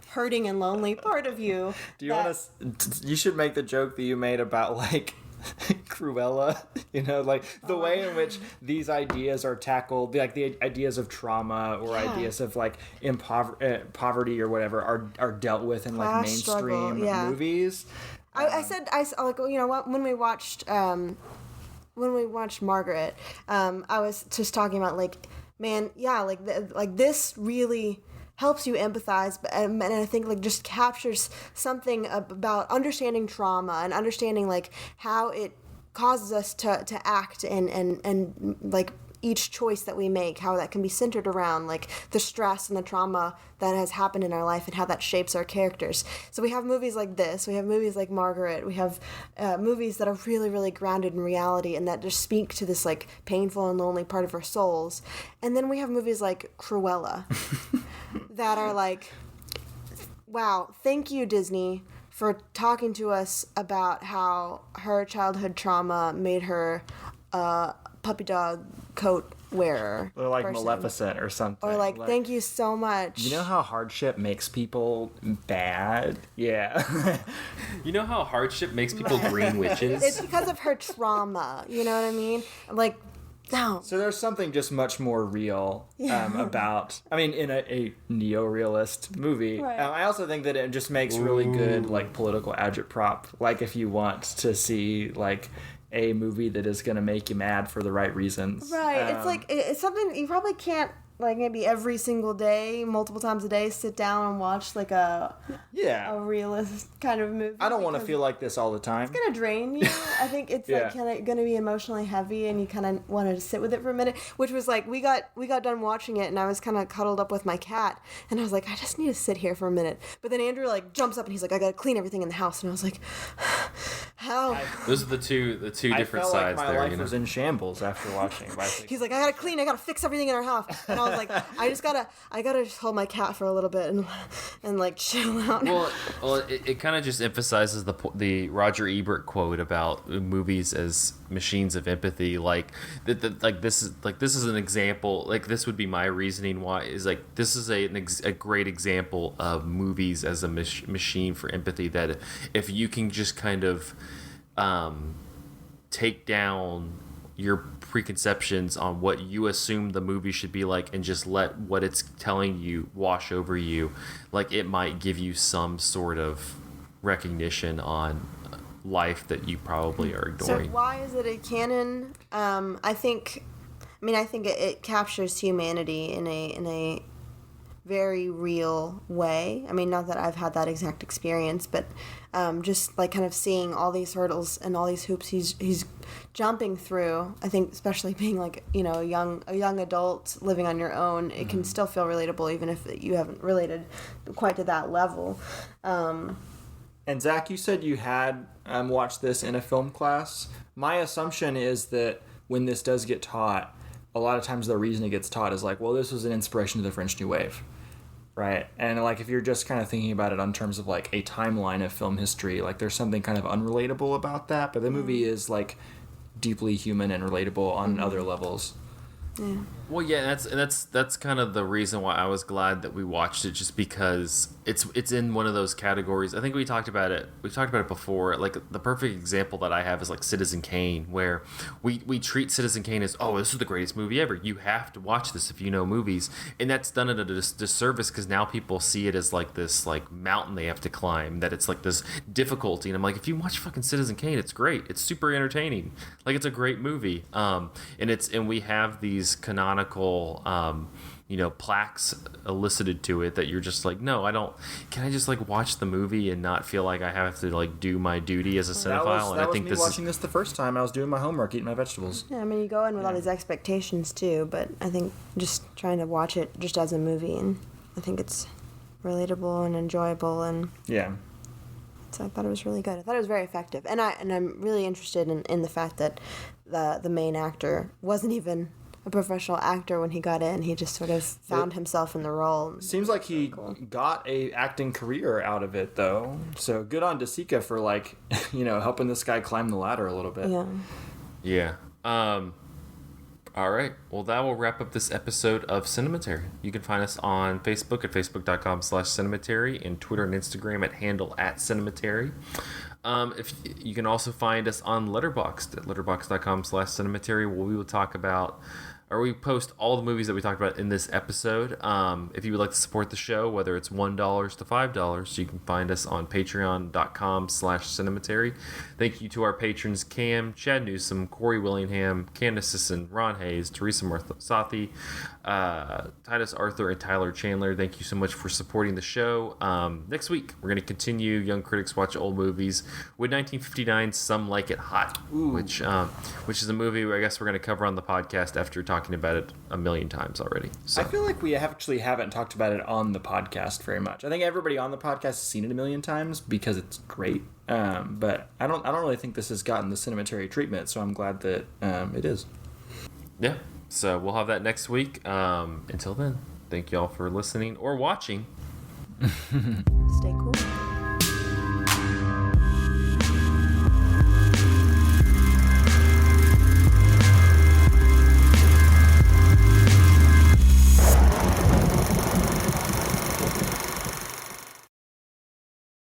hurting and lonely part of you. Do you want to? You should make the joke that you made about like Cruella, like the way in which these ideas are tackled, like the ideas of trauma or ideas of like poverty or whatever are dealt with in like mainstream movies. I said like, when we watched Margaret, I was just talking about like, man, like this really helps you empathize, and I think like just captures something about understanding trauma and understanding like how it causes us to act and like each choice that we make, how that can be centered around like the stress and the trauma that has happened in our life and how that shapes our characters. So we have movies like this, we have movies like Margaret, we have movies that are really, really grounded in reality and that just speak to this like painful and lonely part of our souls. And then we have movies like Cruella that are like, wow, thank you, Disney, for talking to us about how her childhood trauma made her puppy dog coat wearer. Or like person. Maleficent or something. Or like, thank you so much. You know how hardship makes people bad? Yeah. You know how hardship makes people green witches? It's because of her trauma. You know what I mean? Like, no. So there's something just much more real about, I mean, in a neo-realist movie. Right. I also think that it just makes really good like political agitprop. Like if you want to see like a movie that is going to make you mad for the right reasons. Right. It's like, it's something you probably can't like maybe every single day, multiple times a day, sit down and watch like a realist kind of movie. I don't want to feel like this all the time. It's gonna drain you. I think it's like kind of gonna be emotionally heavy, and you kind of want to sit with it for a minute. Which was like we got done watching it, and I was kind of cuddled up with my cat, and I was like, I just need to sit here for a minute. But then Andrew like jumps up and he's like, I gotta clean everything in the house, and I was like, how? Those are the two different sides sides like my there. life was in shambles after watching Bicycle. He's like, I gotta clean, I gotta fix everything in our house, and I was like, I gotta just hold my cat for a little bit and like chill out. Well, it kind of just emphasizes the Roger Ebert quote about movies as machines of empathy. Like this is an example. Like this would be my reasoning why is like this is a great example of movies as a machine for empathy. That if you can just kind of take down your preconceptions on what you assume the movie should be like and just let what it's telling you wash over you, like it might give you some sort of recognition on life that you probably are ignoring. So why is it a canon? I think it captures humanity in a very real way. I mean, not that I've had that exact experience, but just like kind of seeing all these hurdles and all these hoops he's jumping through. I think especially being like, you know, a young adult living on your own, it can still feel relatable even if you haven't related quite to that level. And Zach, you said you had watched this in a film class. My assumption is that when this does get taught, a lot of times the reason it gets taught is like, well, this was an inspiration to the French New Wave. Right. And like if you're just kind of thinking about it on terms of like a timeline of film history, like there's something kind of unrelatable about that. But the movie is like deeply human and relatable on other levels. Yeah. Well, yeah, that's kind of the reason why I was glad that we watched it, just because it's in one of those categories. I think we talked about it before. Like the perfect example that I have is like Citizen Kane, where we treat Citizen Kane as, oh, this is the greatest movie ever. You have to watch this if you know movies, and that's done at a disservice because now people see it as like this like mountain they have to climb, that it's like this difficulty. And I'm like, if you watch fucking Citizen Kane, it's great. It's super entertaining. Like it's a great movie. And we have these canonical plaques elicited to it that you're just like, no, I don't. Can I just like watch the movie and not feel like I have to like do my duty as a cinephile? That was me watching this the first time. I was doing my homework, eating my vegetables. Yeah, I mean, you go in with all these expectations too, but I think just trying to watch it just as a movie, and I think it's relatable and enjoyable, and so I thought it was really good. I thought it was very effective, and I'm really interested in the fact that the main actor wasn't even a professional actor when he got in. He just sort of found himself in the role. Seems like he got a acting career out of it, though. So good on Desika for like, helping this guy climb the ladder a little bit. Yeah. All right. Well, that will wrap up this episode of Cinematary. You can find us on Facebook at facebook.com/Cinematary and Twitter and Instagram at @Cinematary. If you can also find us on Letterboxd at letterboxd.com/Cinematary, where we will talk about, or we post all the movies that we talked about in this episode. If you would like to support the show, whether it's $1 to $5, you can find us on patreon.com/Cinematary. Thank you to our patrons Cam, Chad Newsom, Corey Willingham, Candace Sisson, Ron Hayes, Teresa Marthasathi, Titus Arthur, and Tyler Chandler. Thank you so much for supporting the show. Next week, we're going to continue Young Critics Watch Old Movies with 1959 Some Like It Hot, which is a movie where I guess we're going to cover on the podcast after talking about it a million times already. So I feel like we actually haven't talked about it on the podcast very much. I think everybody on the podcast has seen it a million times because it's great. But I don't really think this has gotten the Cinematary treatment, so I'm glad that it is. Yeah. So we'll have that next week. Until then, thank y'all for listening or watching. Stay cool.